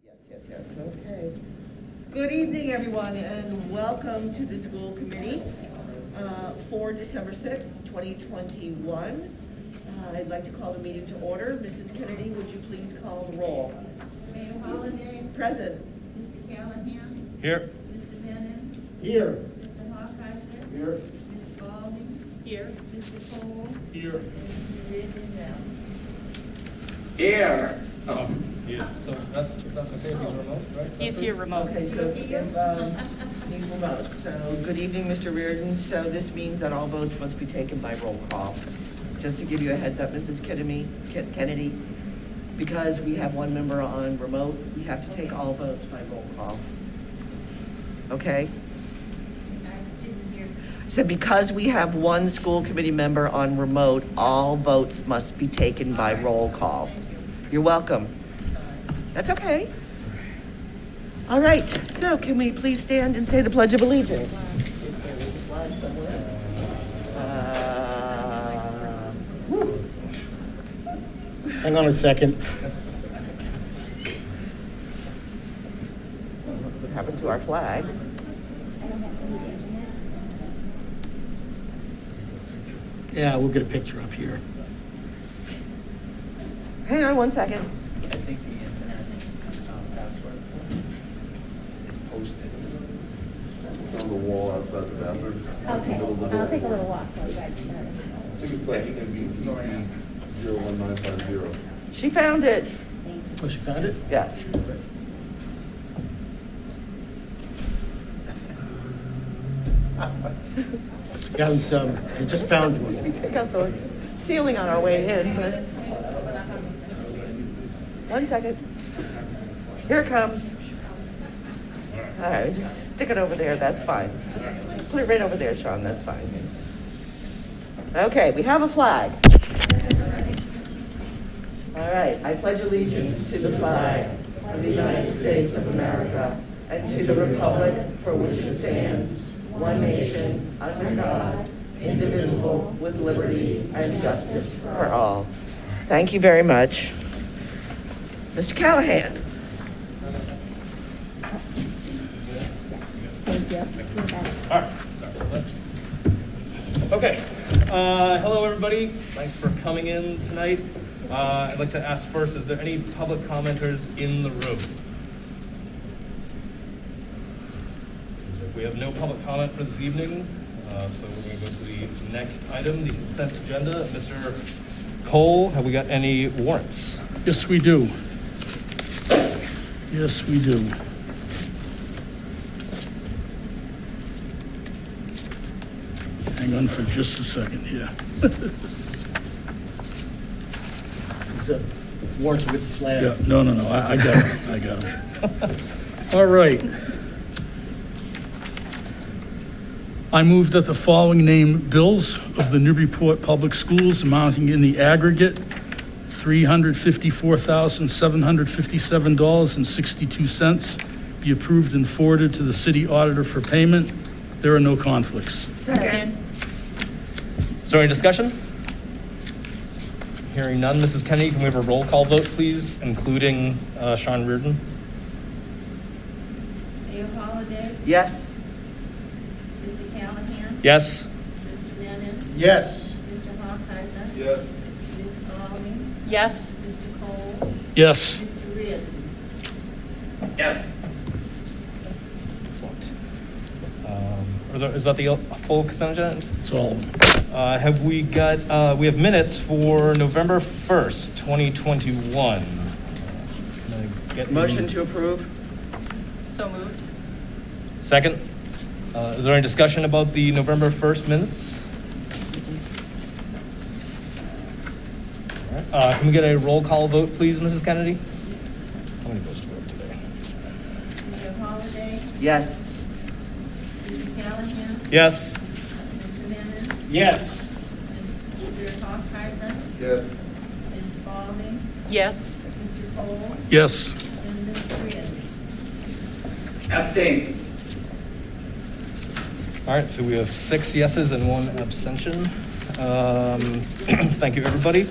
Yes, okay. Good evening, everyone, and welcome to the school committee for December 6th, 2021. I'd like to call the meeting to order. Mrs. Kennedy, would you please call the roll? Mayor Holliday. Present. Mr. Callahan. Here. Mr. Bennett. Here. Mr. Hawkeizer. Here. Ms. Spalding. Here. Mr. Cole. Here. And Mr. Reardon now. Here. Oh, yes, so that's okay, he's remote, right? He's here remote. Okay, so he's remote. So, good evening, Mr. Reardon. So this means that all votes must be taken by roll call. Just to give you a heads up, Mrs. Kennedy, because we have one member on remote, we have to take all votes by roll call. Okay? I didn't hear. So because we have one school committee member on remote, all votes must be taken by roll call. Thank you. You're welcome. Sorry. That's okay. All right, so can we please stand and say the Pledge of Allegiance? Whew. Hang on a second. What happened to our flag? Yeah, we'll get a picture up here. Hang on one second. I think the internet password is posted. It's on the wall outside the bathroom. Okay, I'll take a little walk while you guys start. I think it's like ENB 01950. She found it. Oh, she found it? Yeah. Yeah, we just found We one. took out the ceiling on our way in. But... One second. Here it comes. All right, just stick it over there. That's fine. Just put it right over there, Sean. That's fine. Okay, we have a flag. All right, I pledge allegiance to the flag of the United States of America and to the republic for which it stands, one nation, under God, indivisible, with liberty and justice for all. Thank you very much. Mr. Callahan. Thank you. All right. Okay. Hello, everybody. Thanks for coming in tonight. I'd like to ask first, is there any public commenters in the room? Seems like we have no public comment for this evening. So we're going to go to the next item, the consent agenda. Mr. Cole, have we got any warrants? Yes, we do. Yes, we do. Hang on for just a second here. Is that warrants with the flag? Yeah, no, I got it, I got it. All right. I move that the following named bills of the Newburyport Public Schools amounting in the aggregate $354,757.62 be approved and forwarded to the city auditor for payment. There are no conflicts. Second. Is there any discussion? Hearing none. Mrs. Kennedy, can we have a roll call vote, please, including Sean Reardon? Mayor Holliday. Yes. Mr. Callahan. Yes. Mr. Bennett. Yes. Mr. Hawkeizer. Yes. Ms. Spalding. Yes. Mr. Cole. Yes. Mr. Reardon. Yes. Excellent. Is that the full consent agenda? It's all. Have we got, we have minutes for November 1st, 2021. Can I get Motion to approve. So moved. Second. Is there any discussion about the November 1st minutes? All right. Can we get a roll call vote, please, Mrs. Kennedy? How many votes do we have today? Mayor Holliday. Yes. Mr. Callahan. Yes. Mr. Bennett. Yes. Mr. Hawkeizer. Yes. Ms. Spalding. Yes. Mr. Cole. Yes. And Mr. Reardon. Abstain. All right, so we have 6 yeses and 1 abstention. Thank you, everybody.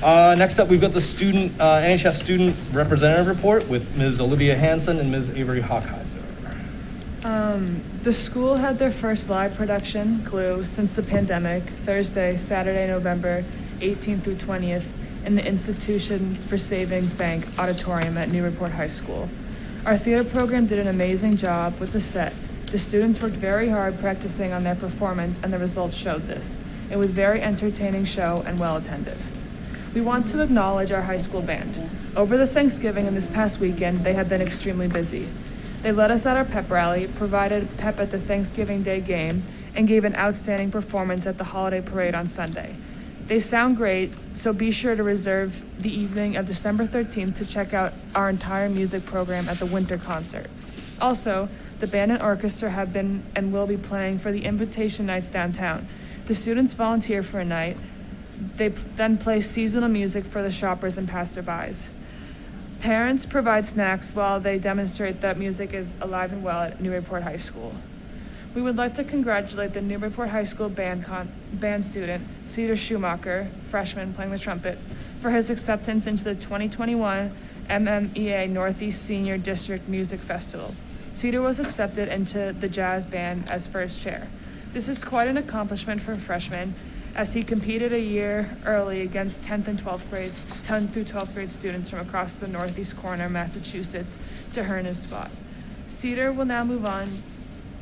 Next up, we've got the NHS Student Representative Report with Ms. Olivia Hansen and Ms. Avery Hockheiser. The school had their first live production, Glue, since the pandemic, Thursday, Saturday, November 18th through 20th, in the Institution for Savings Bank Auditorium at Newburyport High School. Our theater program did an amazing job with the set. The students worked very hard practicing on their performance, and the results showed this. It was a very entertaining show and well attended. We want to acknowledge our high school band. Over the Thanksgiving and this past weekend, they have been extremely busy. They led us at our pep rally, provided pep at the Thanksgiving Day game, and gave an outstanding performance at the holiday parade on Sunday. They sound great, so be sure to reserve the evening of December 13th to check out our entire music program at the winter concert. Also, the band and orchestra have been and will be playing for the invitation nights downtown. The students volunteer for a night. They then play seasonal music for the shoppers and passerbys. Parents provide snacks while they demonstrate that music is alive and well at Newburyport High School. We would like to congratulate the Newburyport High School band student, Cedar Schumacher, freshman playing the trumpet, for his acceptance into the 2021 MMEA Northeast Senior District Music Festival. Cedar was accepted into the jazz band as first chair. This is quite an accomplishment for a freshman, as he competed a year early against 10th through 12th grade students from across the northeast corner of Massachusetts to earn his spot. Cedar will now move on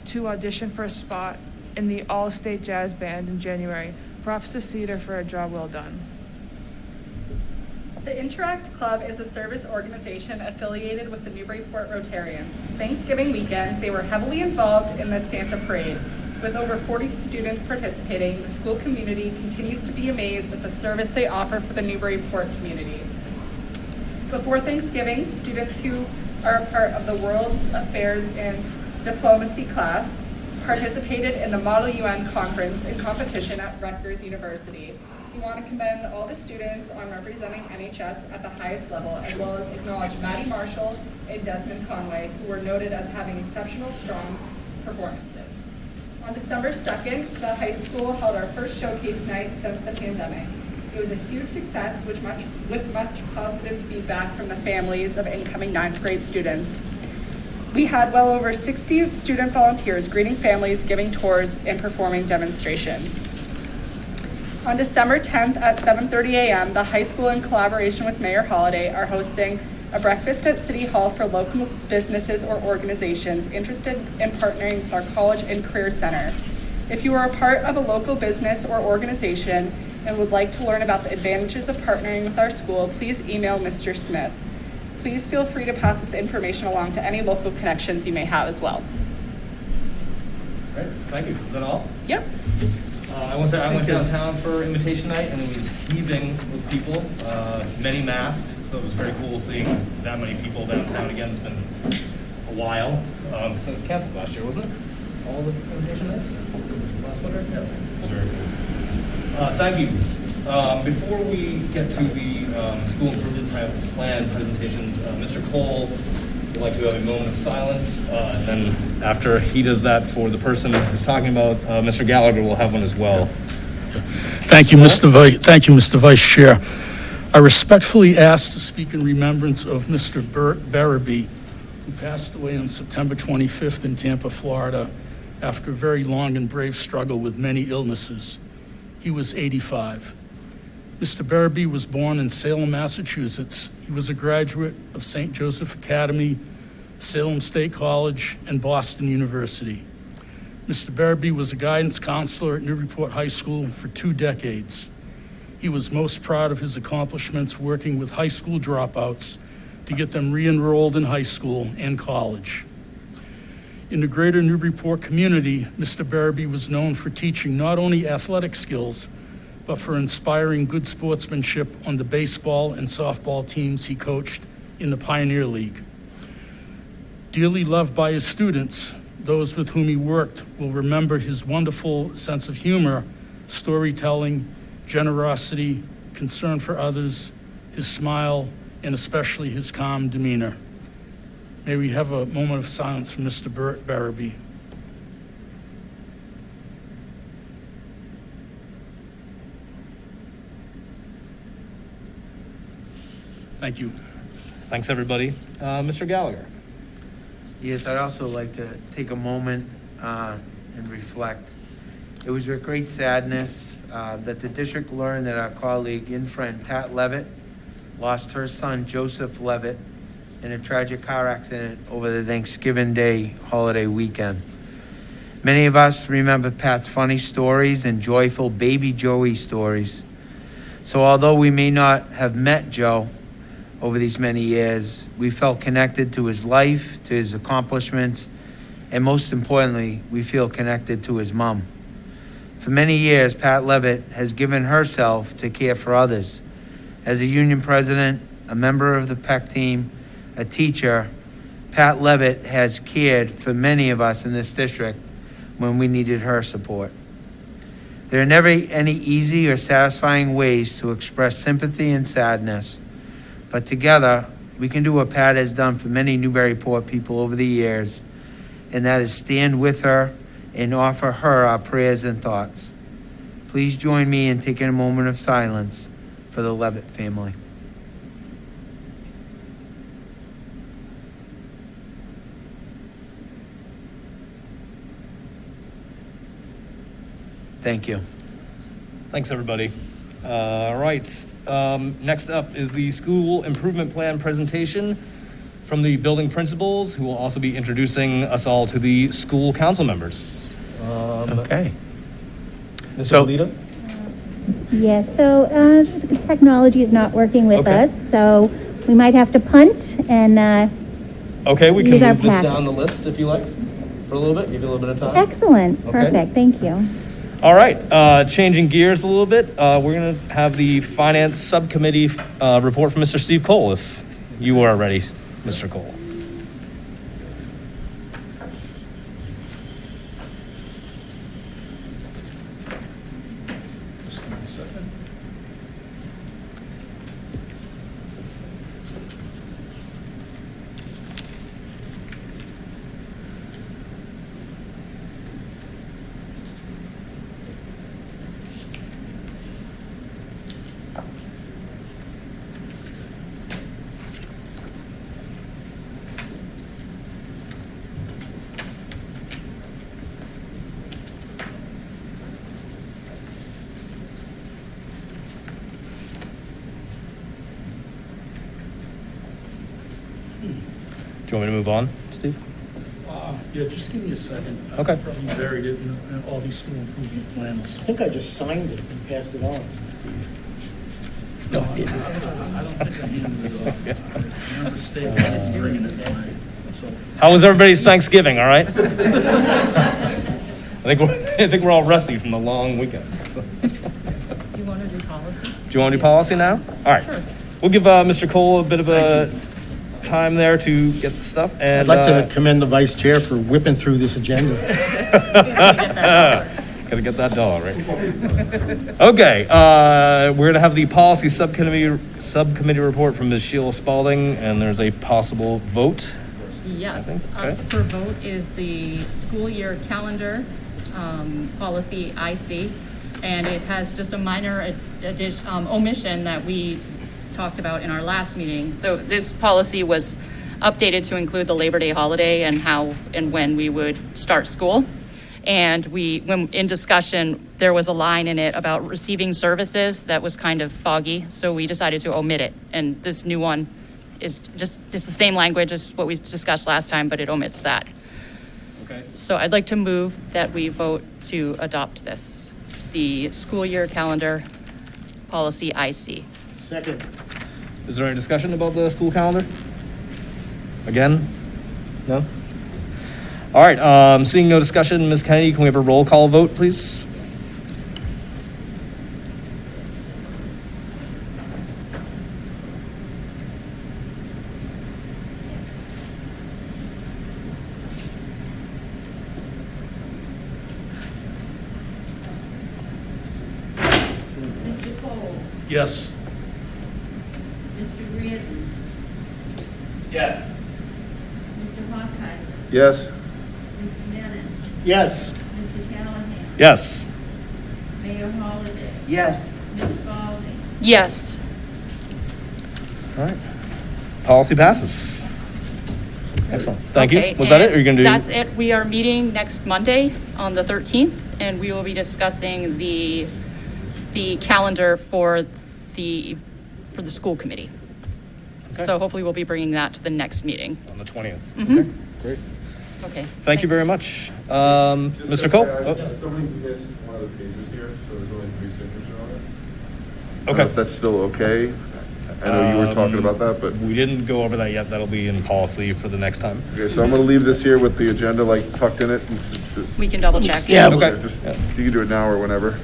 to audition for a spot in the All-State Jazz Band in January. Props to Cedar for a job well done. The Interact Club is a service organization affiliated with the Newburyport Rotarians. Thanksgiving weekend, they were heavily involved in the Santa Parade. With over 40 students participating, the school community continues to be amazed at the service they offer for the Newburyport community. Before Thanksgiving, students who are a part of the World Affairs and Diplomacy class participated in the Model UN conference and competition at Rutgers University. We want to commend all the students on representing NHS at the highest level, as well as acknowledge Maddie Marshall and Desmond Conway, who were noted as having exceptional strong performances. On December 2nd, the high school held our first showcase night since the pandemic. It was a huge success with much positive feedback from the families of incoming 9th grade students. We had well over 60 student volunteers greeting families, giving tours, and performing demonstrations. On December 10th at 7:30 a.m., the high school, in collaboration with Mayor Holliday, are hosting a breakfast at City Hall for local businesses or organizations interested in partnering with our College and Career Center. If you are a part of a local business or organization and would like to learn about the advantages of partnering with our school, please email Mr. Smith. Please feel free to pass this information along to any local connections you may have as well. All right, thank you. Is that all? Yep. I want to say I went downtown for invitation night, and it was heaving with people, many masked, so it was very cool seeing that many people downtown again. It's been a while. So it was canceled last year, wasn't it? All the invitation nights last winter? Yeah. It was very cool. Thank you. Before we get to the school improvement plan presentations, Mr. Cole would like to have a moment of silence, and then after he does that for the person who's talking about, Mr. Gallagher will have one as well. Thank you, Mr. Vice Chair. I respectfully ask to speak in remembrance of Mr. Bert Barabee, who passed away on September 25th in Tampa, Florida, after a very long and brave struggle with many illnesses. He was 85. Mr. Barabee was born in Salem, Massachusetts. He was a graduate of St. Joseph Academy, Salem State College, and Boston University. Mr. Barabee was a guidance counselor at Newburyport High School for 2 decades. He was most proud of his accomplishments working with high school dropouts to get them re-enrolled in high school and college. In the greater Newburyport community, Mr. Barabee was known for teaching not only athletic skills, but for inspiring good sportsmanship on the baseball and softball teams he coached in the Pioneer League. Dearly loved by his students, those with whom he worked will remember his wonderful sense of humor, storytelling, generosity, concern for others, his smile, and especially his calm demeanor. May we have a moment of silence for Mr. Bert Barabee. Thank you. Thanks, everybody. Mr. Gallagher. Yes, I'd also like to take a moment and reflect. It was with great sadness that the district learned that our colleague and friend Pat Levitt lost her son Joseph Levitt in a tragic car accident over the Thanksgiving Day holiday weekend. Many of us remember Pat's funny stories and joyful baby Joey stories. So although we may not have met Joe over these many years, we felt connected to his life, to his accomplishments, and most importantly, we feel connected to his mom. For many years, Pat Levitt has given herself to care for others. As a union president, a member of the PEC team, a teacher, Pat Levitt has cared for many of us in this district when we needed her support. There are never any easy or satisfying ways to express sympathy and sadness, but together we can do what Pat has done for many Newburyport people over the years, and that is stand with her and offer her our prayers and thoughts. Please join me in taking a moment of silence for the Levitt family. Thank you. Thanks, everybody. All right. Next up is the school improvement plan presentation from the building principals, who will also be introducing us all to the school council members. Okay. Ms. So- Alita? Yes, so the technology is not working with Okay. us, so we might have to punt and, Okay, we can Use our move this packet. down the list if you like for a little bit, give you a little bit of time. excellent, Okay. perfect, thank you. All right, changing gears a little bit, we're going to have the finance subcommittee report from Mr. Steve Cole, if you are ready, Mr. Cole. Just 1 second. Do you want me to move on, Steve? Yeah, just give me a second. Okay. I probably buried it in all these school improvement plans. I think I just signed it and passed it on. No, I don't think I handed it off. I remember Steve bringing it tonight, so. How was everybody's Thanksgiving, all right? I think we're all rusty from the long weekend. So. Do you want to do policy? Do you want to do policy now? All right. Sure. We'll give Mr. Cole a bit of a time there to get the stuff. And I'd like to commend the vice chair for whipping through this agenda. gotta get that dollar, right? Okay, we're gonna have the policy subcommittee report from Ms. Sheila Spalding, and there's a possible vote. Yes. I think, okay. Up for vote is the school year calendar policy IC, and it has just a minor omission that we talked about in our last meeting. So this policy was updated to include the Labor Day holiday and how and when we would start school. And when in discussion, there was a line in it about receiving services that was kind of foggy, so we decided to omit it. And this new one is it's the same language as what we discussed last time, but it omits that. Okay. So I'd like to move that we vote to adopt this, the school year calendar policy IC. Second. Is there any discussion about the school calendar? Again? No? All right, seeing no discussion, Ms. Kennedy, can we have a roll call vote, please? Mr. Cole, Yes. Mr. Reardon, Yes. Mr. Hawkeiser, Yes. Mr. Menon, Yes. Mr. Callahan, Yes. Mayor Holliday, Yes. Ms. Spalding, Yes. All right. Policy passes. Excellent. Thank you. Okay, Was that it? Or are you and going to do? That's it. We are meeting next Monday on the 13th, and we will be discussing the calendar for the school committee. Okay. So hopefully we'll be bringing that to the next meeting. On the 20th. Mhm. Okay, great. Okay. Thank you very much. Mr. Cole? Somebody missed one of the pages here, so there's only 3 signatures on it. I don't know Okay. if that's still okay. I know you were talking about that, but, We didn't go over that yet. That'll be in policy for the next time. okay, so I'm gonna leave this here with the agenda like tucked in it. We can double check. Yeah, Okay. Just, you can do it now or whenever.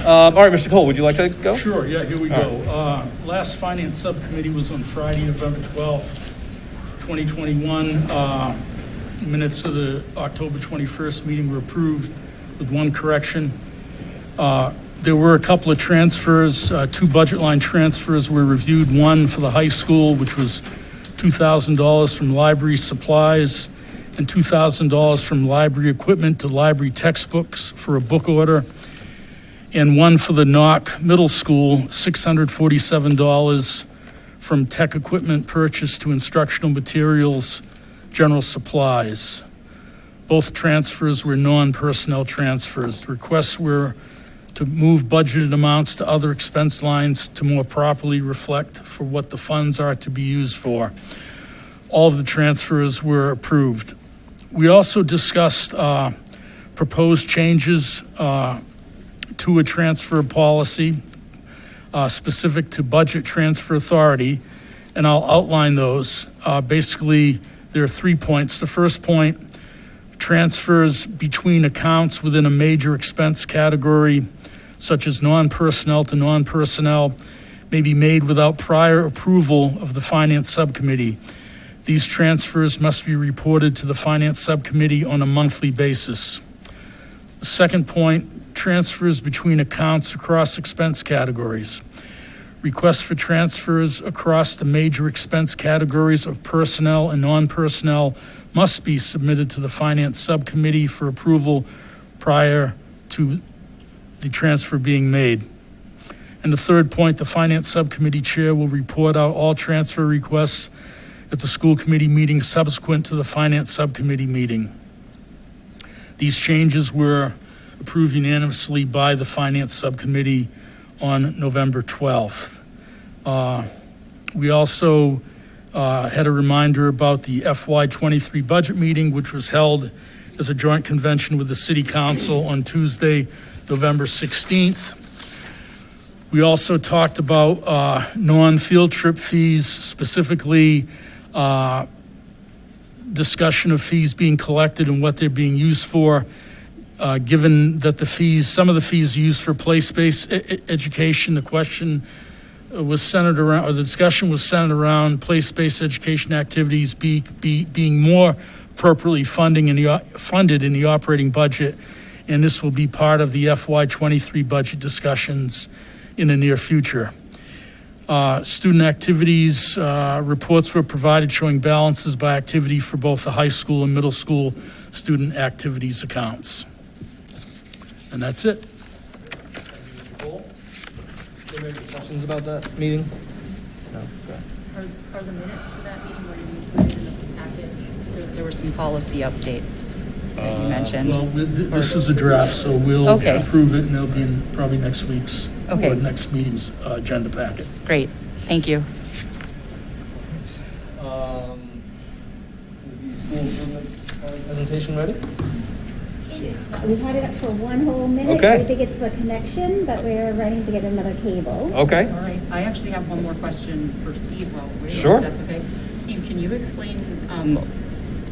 All right, Mr. Cole, would you like to go? Sure, yeah, here we go. Last Finance Subcommittee was on Friday, November 12th, 2021. Minutes of the October 21st meeting were approved with one correction. There were a couple of transfers, 2 budget line transfers were reviewed. One for the high school, which was $2,000 from library supplies and $2,000 from library equipment to library textbooks for a book order. And one for the Knock Middle School, $647 from tech equipment purchase to instructional materials, general supplies. Both transfers were non-personnel transfers. The requests were to move budgeted amounts to other expense lines to more properly reflect for what the funds are to be used for. All of the transfers were approved. We also discussed proposed changes to a transfer policy specific to budget transfer authority, and I'll outline those. Basically, there are 3 points. The first point, transfers between accounts within a major expense category, such as non-personnel to non-personnel, may be made without prior approval of the Finance Subcommittee. These transfers must be reported to the Finance Subcommittee on a monthly basis. The second point, transfers between accounts across expense categories. Requests for transfers across the major expense categories of personnel and non-personnel must be submitted to the Finance Subcommittee for approval prior to the transfer being made. And the third point, the Finance Subcommittee Chair will report out all transfer requests at the school committee meeting subsequent to the Finance Subcommittee meeting. These changes were approved unanimously by the Finance Subcommittee on November 12th. We also had a reminder about the FY23 budget meeting, which was held as a joint convention with the City Council on Tuesday, November 16th. We also talked about non-field trip fees, specifically discussion of fees being collected and what they're being used for. Given that some of the fees used for place-based education, the question was centered around, or the discussion was centered around place-based education activities being more appropriately funded in the operating budget, and this will be part of the FY23 budget discussions in the near future. Student activities reports were provided showing balances by activity for both the high school and middle school student activities accounts. And that's it. Any questions about that meeting? No. Okay. Are the minutes to that meeting going to be put in the packet? There were some policy updates that you mentioned. Well, this is a draft, so we'll Okay. approve it, and it'll be in probably next week's, Okay. or next meeting's agenda packet. Great, thank you. Is the school improvement presentation ready? We've had it up for one whole minute. Okay. We think it's the connection, but we're running to get another cable. Okay. All right, I actually have one more question for Steve while we're here, Sure. if that's okay. Steve, can you explain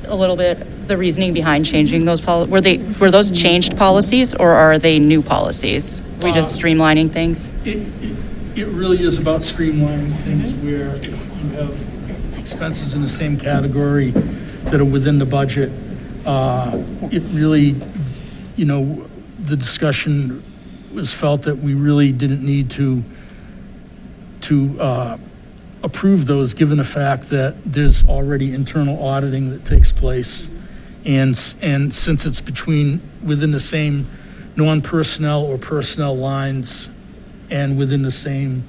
a little bit the reasoning behind changing those policies? Were those changed policies, or are they new policies? Are we just streamlining things? It really is about streamlining things where if you have expenses in the same category that are within the budget, it really, the discussion was felt that we really didn't need to approve those, given the fact that there's already internal auditing that takes place. And since it's within the same non-personnel or personnel lines and within the same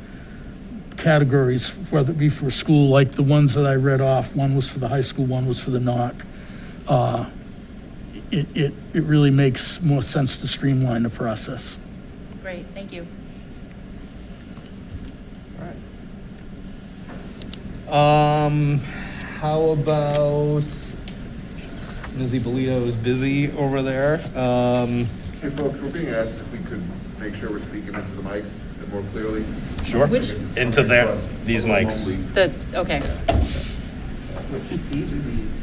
categories, whether it be for a school like the ones that I read off. One was for the high school, one was for the NOC. It really makes more sense to streamline the process. Great, thank you. How about Mizzy Bolito is busy over there. Hey, folks, we're being asked if we could make sure we're speaking into the mics a bit more clearly. Sure. Which- Into there, these mics. Okay.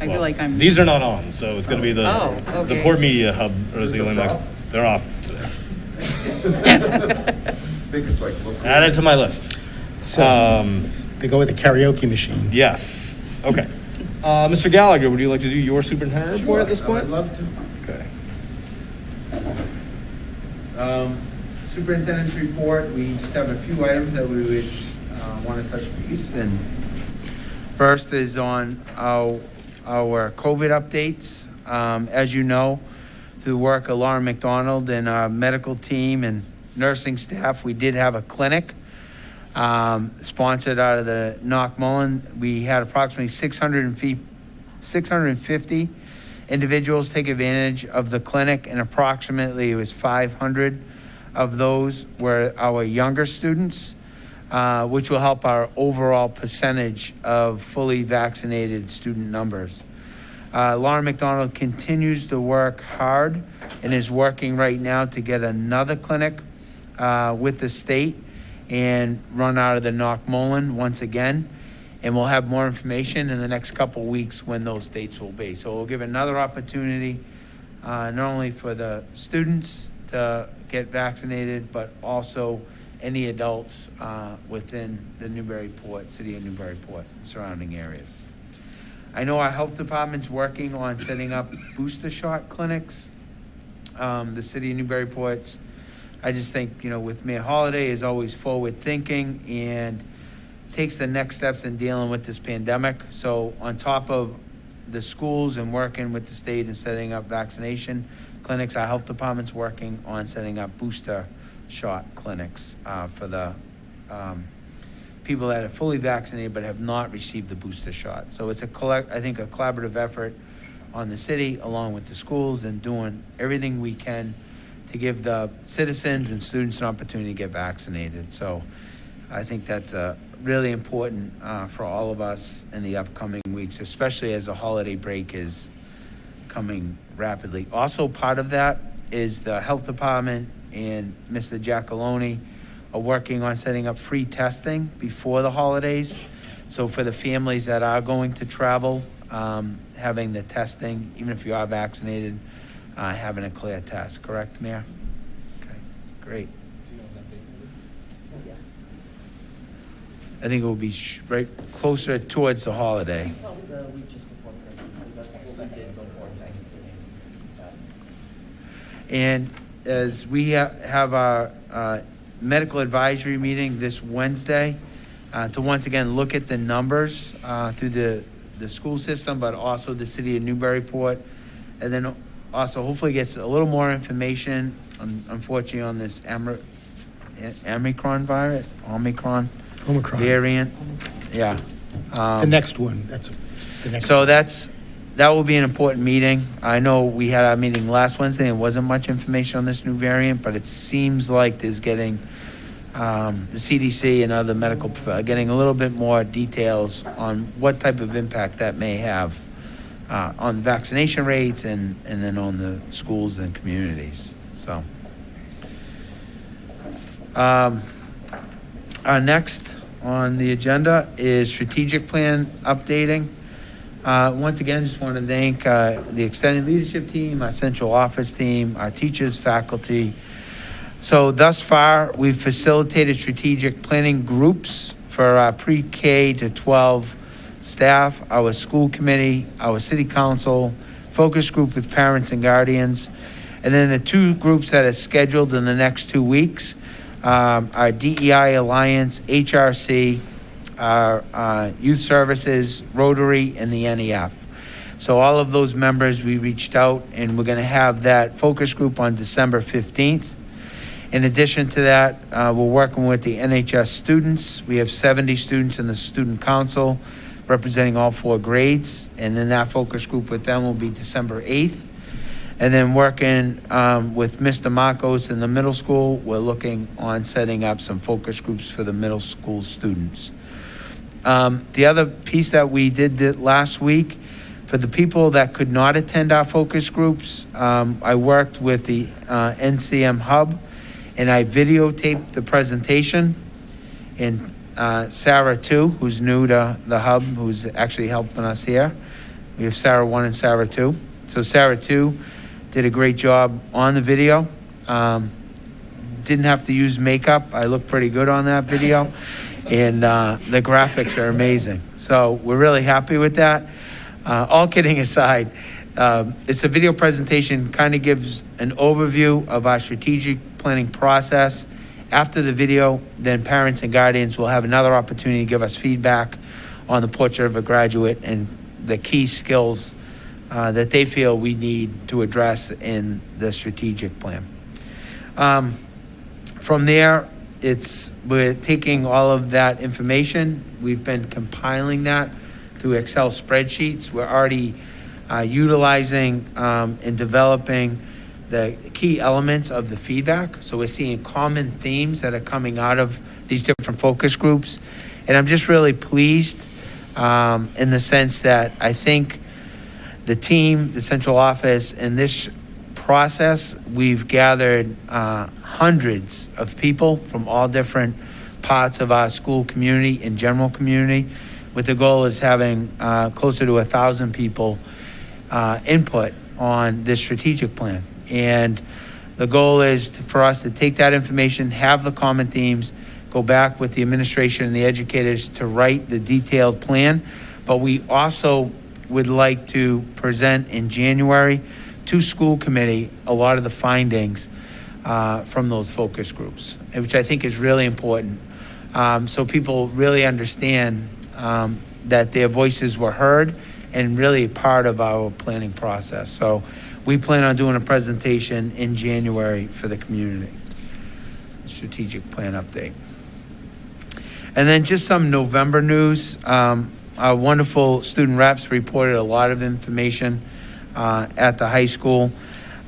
I feel like I'm. These are not on, so it's gonna be the Oh, okay. Port Media Hub, or is the only mics? They're off today. I think it's like. Add it to my list. They go with a karaoke machine. Yes. Okay. Mr. Gallagher, would you like to do your superintendent report at this point? I'd love to. Okay. Superintendent's report, we just have a few items that we would want to touch base. And first is on our COVID updates. As you know, through the work of Laura McDonald and our medical team and nursing staff, we did have a clinic sponsored out of the Knockmullen. We had approximately 650 individuals take advantage of the clinic, and approximately it was 500 of those were our younger students, which will help our overall percentage of fully vaccinated student numbers. Laura McDonald continues to work hard and is working right now to get another clinic with the state and run out of the Knockmullen once again. And we'll have more information in the next couple weeks when those dates will be. So we'll give another opportunity, not only for the students to get vaccinated, but also any adults within the Newburyport, city of Newburyport, surrounding areas. I know our health department's working on setting up booster shot clinics. The city of Newburyport's, I just think, with Mayor Holliday is always forward thinking and takes the next steps in dealing with this pandemic. So on top of the schools and working with the state and setting up vaccination clinics, our health department's working on setting up booster shot clinics for the people that are fully vaccinated but have not received the booster shot. So it's I think a collaborative effort on the city along with the schools and doing everything we can to give the citizens and students an opportunity to get vaccinated. So I think that's really important for all of us in the upcoming weeks, especially as the holiday break is coming rapidly. Also part of that is the health department and Mr. Giacalone are working on setting up free testing before the holidays. So for the families that are going to travel, having the testing, even if you are vaccinated, having a clear test. Correct, Mayor? Okay, great. I think it will be right closer towards the holiday. Probably the week just before Christmas, because that's what we did before Thanksgiving. And as we have our medical advisory meeting this Wednesday, to once again look at the numbers through the school system, but also the city of Newburyport, and then also hopefully gets a little more information, unfortunately, on this Omicron variant. Yeah. The next one, that's the next. So that will be an important meeting. I know we had our meeting last Wednesday and wasn't much information on this new variant, but it seems like there's getting the CDC and other medical getting a little bit more details on what type of impact that may have on vaccination rates and then on the schools and communities. So our next on the agenda is strategic plan updating. Once again, just want to thank the extended leadership team, our central office team, our teachers, faculty. So thus far, we've facilitated strategic planning groups for our pre-K to 12 staff, our school committee, our city council, focus group with parents and guardians, and then the two groups that are scheduled in the next 2 weeks, our DEI Alliance, HRC, our Youth Services, Rotary, and the NEF. So all of those members, we reached out, and we're going to have that focus group on December 15th. In addition to that, we're working with the NHS students. We have 70 students in the student council representing all 4 grades. And then that focus group with them will be December 8th. And then working with Mr. Marcos in the middle school, we're looking on setting up some focus groups for the middle school students. The other piece that we did last week, for the people that could not attend our focus groups, I worked with the NCM Hub, and I videotaped the presentation. And Sarah, too, who's new to the Hub, who's actually helping us here. We have Sarah 1 and Sarah 2. So Sarah 2 did a great job on the video. Didn't have to use makeup. I look pretty good on that video. And the graphics are amazing. So we're really happy with that. All kidding aside, it's a video presentation, kind of gives an overview of our strategic planning process. After the video, then parents and guardians will have another opportunity to give us feedback on the portrait of a graduate and the key skills that they feel we need to address in the strategic plan. From there, we're taking all of that information. We've been compiling that through Excel spreadsheets. We're already utilizing and developing the key elements of the feedback. So we're seeing common themes that are coming out of these different focus groups. And I'm just really pleased in the sense that I think the team, the central office, in this process, we've gathered hundreds of people from all different parts of our school community and general community, with the goal is having closer to 1,000 people input on this strategic plan. And the goal is for us to take that information, have the common themes, go back with the administration and the educators to write the detailed plan. But we also would like to present in January to school committee a lot of the findings from those focus groups, which I think is really important. So people really understand that their voices were heard and really part of our planning process. So we plan on doing a presentation in January for the community, strategic plan update. And then just some November news. Our wonderful student reps reported a lot of information at the high school.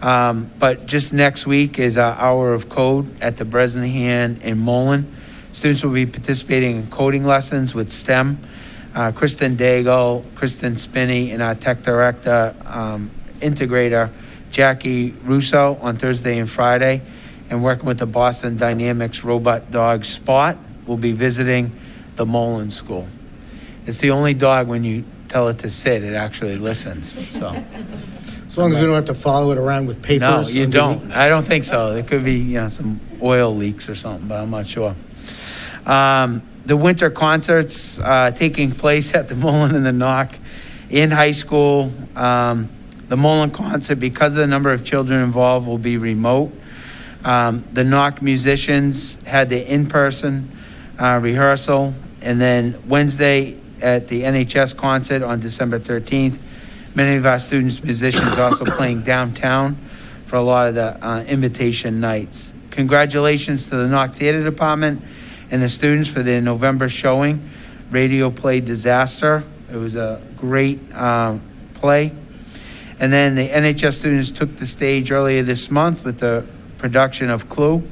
But just next week is our Hour of Code at the Breslin in Mullen. Students will be participating in coding lessons with STEM. Kristen Daigle, Kristen Spinney, and our tech director, integrator, Jackie Russo, on Thursday and Friday. And working with the Boston Dynamics Robot Dog Spot, will be visiting the Mullen School. It's the only dog, when you tell it to sit, it actually listens. So As long as we don't have to follow it around with papers. no, you underneath. don't. I don't think so. There could be, some oil leaks or something, but I'm not sure. The winter concerts taking place at the Mullen and the Knock in high school. The Mullen concert, because of the number of children involved, will be remote. The Knock musicians had the in-person rehearsal, and then Wednesday at the NHS concert on December 13th. Many of our students, musicians, also playing downtown for a lot of the invitation nights. Congratulations to the Knock Theater Department and the students for their November showing, Radio Play Disaster. It was a great play. And then the NHS students took the stage earlier this month with the production of Clue.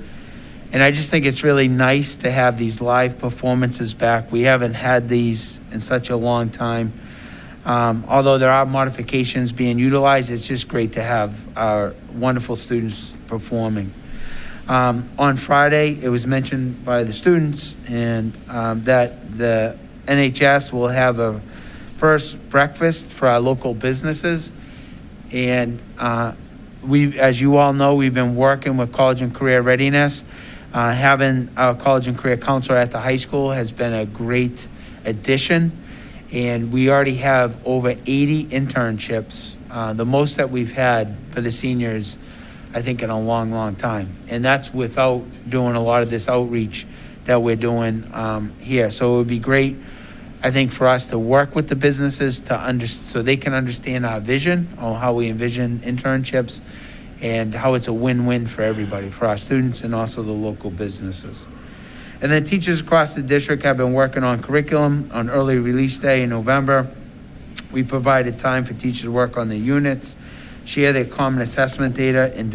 And I just think it's really nice to have these live performances back. We haven't had these in such a long time. Although there are modifications being utilized, it's just great to have our wonderful students performing. On Friday, it was mentioned by the students and that the NHS will have a first breakfast for our local businesses. And as you all know, we've been working with College and Career Readiness. Having our College and Career Counselor at the high school has been a great addition. And we already have over 80 internships, the most that we've had for the seniors, I think, in a long, long time. And that's without doing a lot of this outreach that we're doing here. So it would be great, I think, for us to work with the businesses so they can understand our vision on how we envision internships and how it's a win-win for everybody, for our students and also the local businesses. And then teachers across the district have been working on curriculum on early release day in November. We provided time for teachers to work on the units, share their common assessment data, and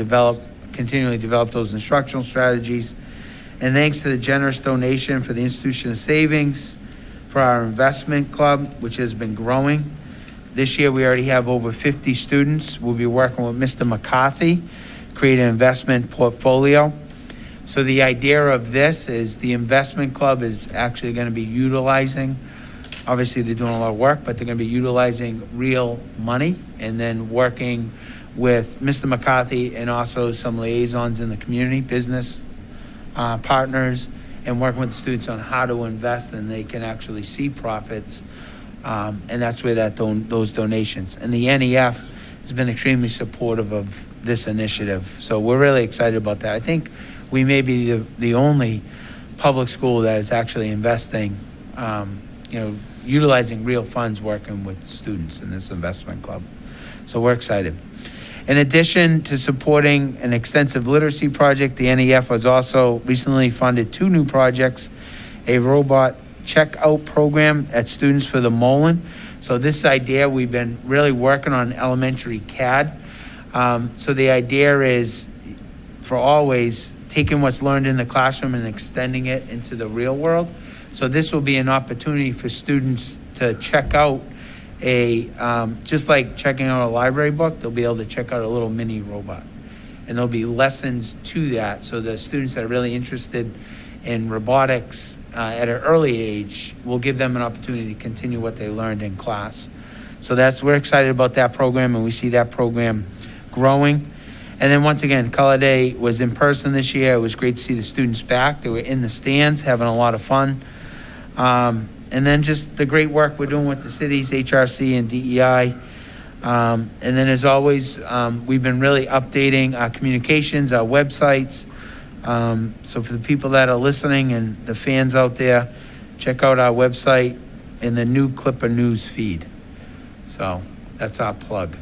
continually develop those instructional strategies. And thanks to the generous donation for the Institution of Savings, for our investment club, which has been growing. This year, we already have over 50 students. We'll be working with Mr. McCarthy, create an investment portfolio. So the idea of this is the investment club is actually going to be utilizing, obviously they're doing a lot of work, but they're going to be utilizing real money and then working with Mr. McCarthy and also some liaisons in the community, business partners, and working with the students on how to invest, and they can actually see profits. And that's where those donations. And the NEF has been extremely supportive of this initiative. So we're really excited about that. I think we may be the only public school that is actually investing, utilizing real funds, working with students in this investment club. So we're excited. In addition to supporting an extensive literacy project, the NEF has also recently funded 2 new projects, a robot checkout program at Students for the Mullen. So this idea, we've been really working on elementary CAD. So the idea is for always taking what's learned in the classroom and extending it into the real world. So this will be an opportunity for students to check out just like checking out a library book, they'll be able to check out a little mini robot. And there'll be lessons to that. So the students that are really interested in robotics at an early age, will give them an opportunity to continue what they learned in class. So we're excited about that program, and we see that program growing. And then once again, Color Day was in person this year. It was great to see the students back. They were in the stands having a lot of fun. And then just the great work we're doing with the cities, HRC and DEI. And then as always, we've been really updating our communications, our websites. So for the people that are listening and the fans out there, check out our website and the new Clipper News feed. So that's our plug.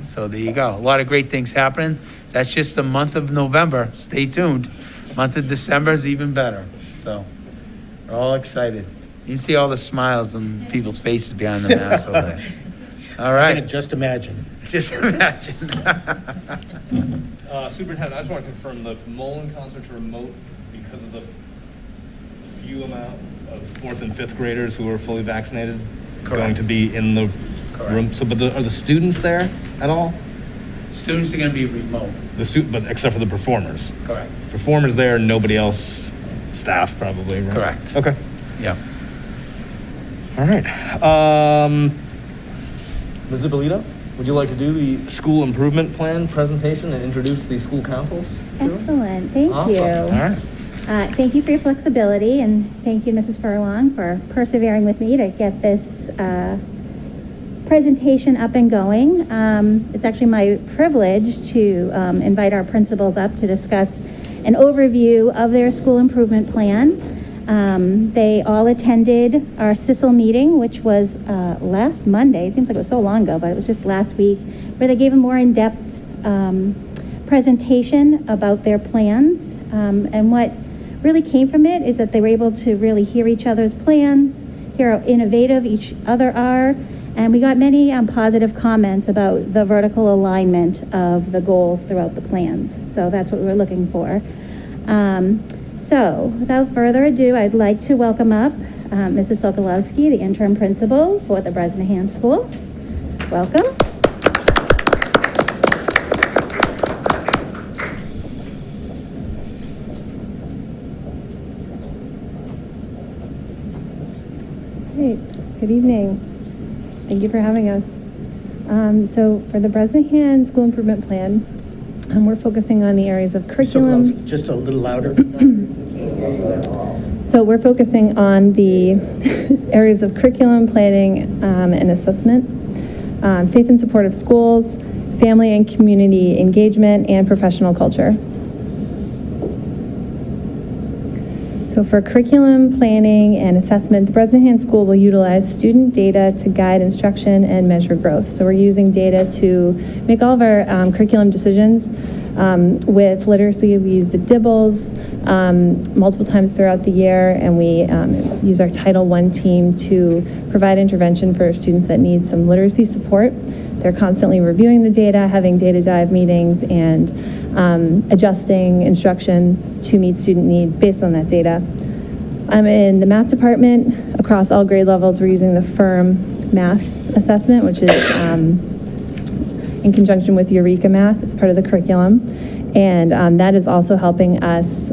So there you go. A lot of great things happening. That's just the month of November. Stay tuned. Month of December is even better. So we're all excited. You see all the smiles on people's faces behind the mask over there. All right. Just imagine. Just imagine. Superintendent, I just want to confirm the Mullen concerts are remote because of the few amount of 4th and 5th graders who are fully vaccinated going to be in the room. So, but are the students there at all? Students are going to be remote. But except for the performers. Correct. Performers there, nobody else, staff probably, right? Correct. Okay. Yeah. All right. Ms. Ippolito, would you like to do the school improvement plan presentation and introduce the school councils? Excellent, thank Awesome. you. All right. Thank you for your flexibility, and thank you, Mrs. Furlong, for persevering with me to get this presentation up and going. It's actually my privilege to invite our principals up to discuss an overview of their school improvement plan. They all attended our CISL meeting, which was last Monday. It seems like it was so long ago, but it was just last week, where they gave a more in-depth presentation about their plans. And what really came from it is that they were able to really hear each other's plans, hear how innovative each other are, and we got many positive comments about the vertical alignment of the goals throughout the plans. So that's what we were looking for. So without further ado, I'd like to welcome up Mrs. Sokolowski, the interim principal for the Breslin School. Welcome. Great. Good evening. Thank you for having us. So for the Breslin School Improvement Plan, we're focusing on the areas of curriculum. So, just a little louder. So we're focusing on the areas of curriculum, planning, and assessment, safe and supportive schools, family and community engagement, and professional culture. So for curriculum planning and assessment, the Bresnahan School will utilize student data to guide instruction and measure growth. So we're using data to make all of our curriculum decisions. With literacy, we use the DIBELS multiple times throughout the year, and we use our Title I team to provide intervention for students that need some literacy support. They're constantly reviewing the data, having data dive meetings, and adjusting instruction to meet student needs based on that data. In the math department, across all grade levels, we're using the FIRM math assessment, which is in conjunction with Eureka Math. It's part of the curriculum. And that is also helping us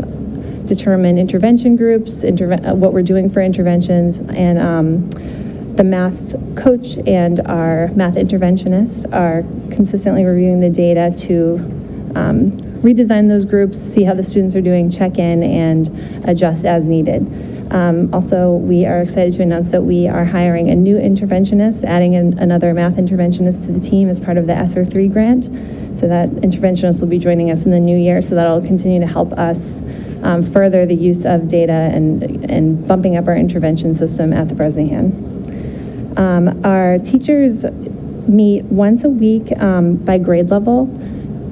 determine intervention groups, what we're doing for interventions, and the math coach and our math interventionist are consistently reviewing the data to redesign those groups, see how the students are doing, check in, and adjust as needed. Also, we are excited to announce that we are hiring a new interventionist, adding another math interventionist to the team as part of the ESSER 3 grant. So that interventionist will be joining us in the new year, so that'll continue to help us further the use of data and bumping up our intervention system at the Bresnahan. Our teachers meet once a week by grade level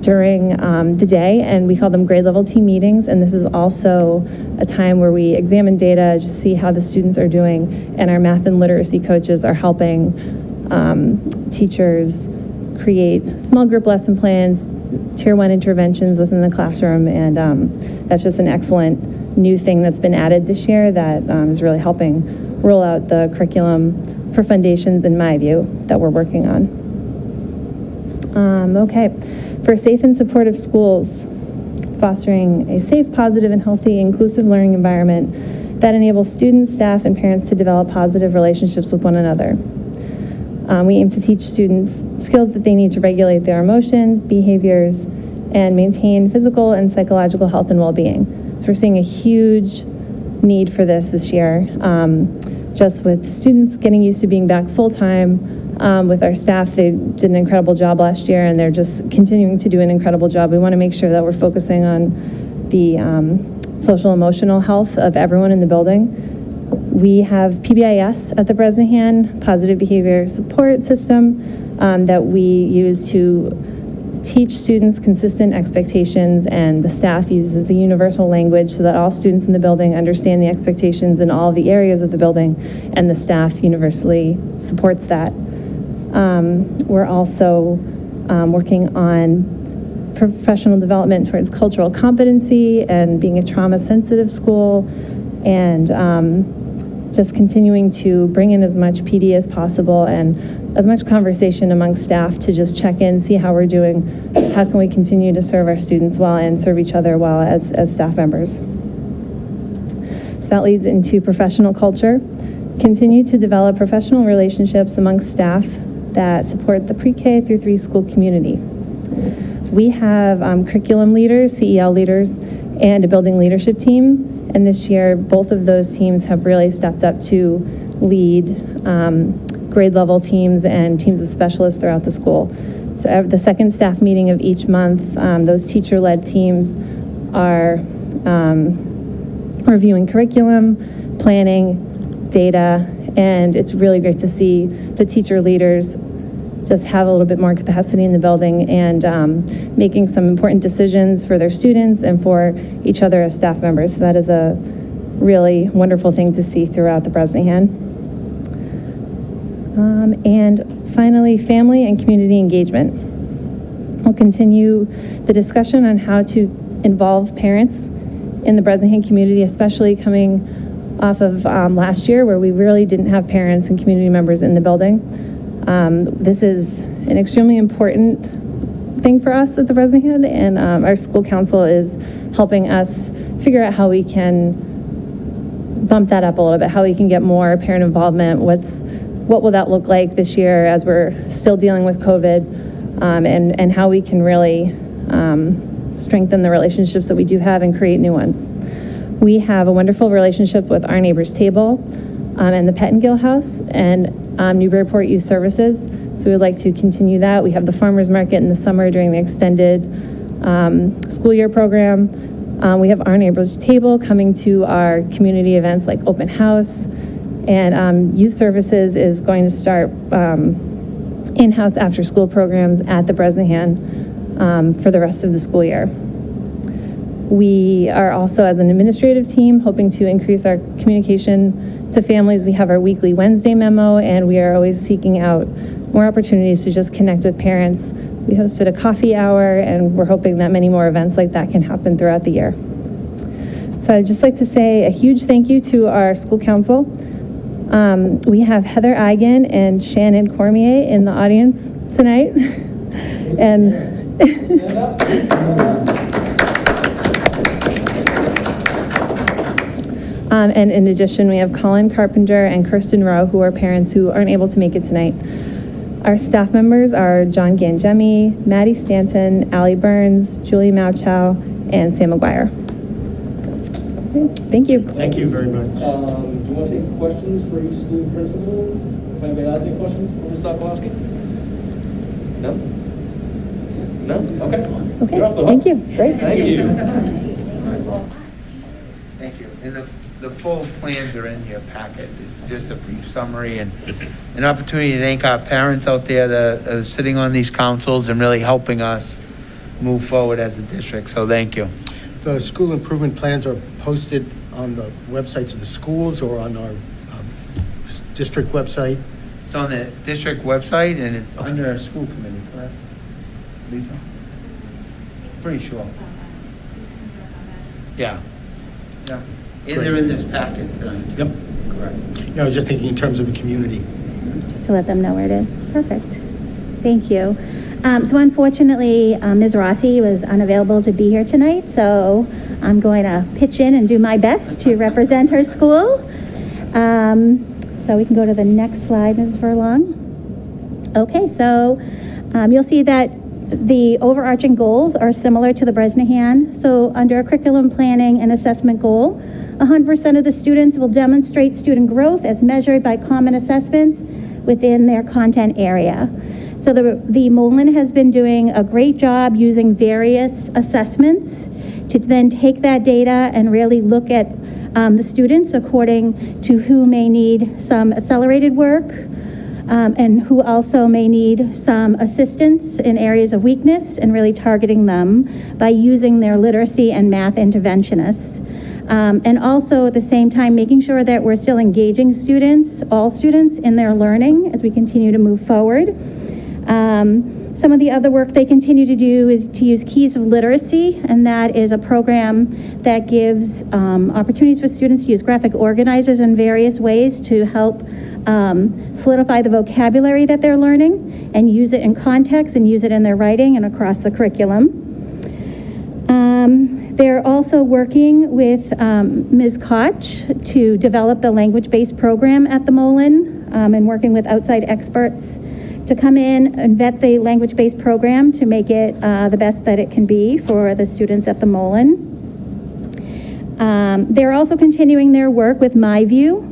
during the day, and we call them grade level team meetings. And this is also a time where we examine data, just see how the students are doing, and our math and literacy coaches are helping teachers create small group lesson plans, tier 1 interventions within the classroom, and that's just an excellent new thing that's been added this year that is really helping roll out the curriculum for foundations, in my view, that we're working on. Okay, for safe and supportive schools, fostering a safe, positive, and healthy, inclusive learning environment that enables students, staff, and parents to develop positive relationships with one another. We aim to teach students skills that they need to regulate their emotions, behaviors, and maintain physical and psychological health and well-being. So we're seeing a huge need for this year, just with students getting used to being back full-time. With our staff, they did an incredible job last year, and they're just continuing to do an incredible job. We want to make sure that we're focusing on the social emotional health of everyone in the building. We have PBIS at the Bresnahan, Positive Behavior Support System, that we use to teach students consistent expectations, and the staff uses a universal language so that all students in the building understand the expectations in all the areas of the building, and the staff universally supports that. We're also working on professional development towards cultural competency and being a trauma-sensitive school, and just continuing to bring in as much PD as possible and as much conversation among staff to just check in, see how we're doing, how can we continue to serve our students well and serve each other well as staff members. So that leads into professional culture. Continue to develop professional relationships amongst staff that support the pre-K through 3 school community. We have curriculum leaders, CEL leaders, and a building leadership team. And this year, both of those teams have really stepped up to lead grade level teams and teams of specialists throughout the school. So the second staff meeting of each month, those teacher-led teams are reviewing curriculum, planning, data, and it's really great to see the teacher leaders just have a little bit more capacity in the building and making some important decisions for their students and for each other as staff members. So that is a really wonderful thing to see throughout the Bresnahan. And finally, family and community engagement. We'll continue the discussion on how to involve parents in the Breslin community, especially coming off of last year where we really didn't have parents and community members in the building. This is an extremely important thing for us at the Breslin, and our school council is helping us figure out how we can bump that up a little bit, how we can get more parent involvement. What will that look like this year as we're still dealing with COVID, and how we can really strengthen the relationships that we do have and create new ones. We have a wonderful relationship with Our Neighbors Table and the Pettingill House and Newburyport Youth Services. So we'd like to continue that. We have the farmers market in the summer during the extended school year program. We have Our Neighbor's Table coming to our community events like open house, and youth services is going to start in-house after-school programs at the Breslin for the rest of the school year. We are also, as an administrative team, hoping to increase our communication to families. We have our weekly Wednesday memo, and we are always seeking out more opportunities to just connect with parents. We hosted a coffee hour, and we're hoping that many more events like that can happen throughout the year. So I'd just like to say a huge thank you to our school council. We have Heather Eigen and Shannon Cormier in the audience tonight. And in addition, we have Colin Carpenter and Kirsten Rowe, who are parents who aren't able to make it tonight. Our staff members are John Gangemi, Maddie Stanton, Allie Burns, Julie Mauchow, and Sam McGuire. Okay, thank you. Thank you very much. Do you want to take questions for each school principal? If anybody has any questions for Ms. Sokolowski? No? No? Okay. Okay, You're off the hook. thank you. Great. Thank you. Thank you. And the full plans are in your packet. It's just a brief summary and an opportunity to thank our parents out there that are sitting on these councils and really helping us move forward as a district. So thank you. The school improvement plans are posted on the websites of the schools or on our district website. It's on the district website and it's under our school committee, correct? Lisa? Pretty sure. Yeah. Yeah. And they're in this packet tonight. Yep. Correct. Yeah, I was just thinking in terms of the community. To let them know where it is. Perfect. Thank you. So unfortunately, Ms. Rossi was unavailable to be here tonight, so I'm going to pitch in and do my best to represent her school. So we can go to the next slide, Ms. Furlong. Okay, so you'll see that the overarching goals are similar to the Bresnahan. So under curriculum planning and assessment goal, 100% of the students will demonstrate student growth as measured by common assessments within their content area. So the Mullen has been doing a great job using various assessments to then take that data and really look at the students according to who may need some accelerated work and who also may need some assistance in areas of weakness, and really targeting them by using their literacy and math interventionists. And also at the same time making sure that we're still engaging students, all students, in their learning as we continue to move forward. Some of the other work they continue to do is to use Keys of Literacy, and that is a program that gives opportunities for students to use graphic organizers in various ways to help solidify the vocabulary that they're learning and use it in context and use it in their writing and across the curriculum. They're also working with Ms. Koch to develop the language-based program at the Mullen and working with outside experts to come in and vet the language-based program to make it the best that it can be for the students at the Mullen. They're also continuing their work with MyView.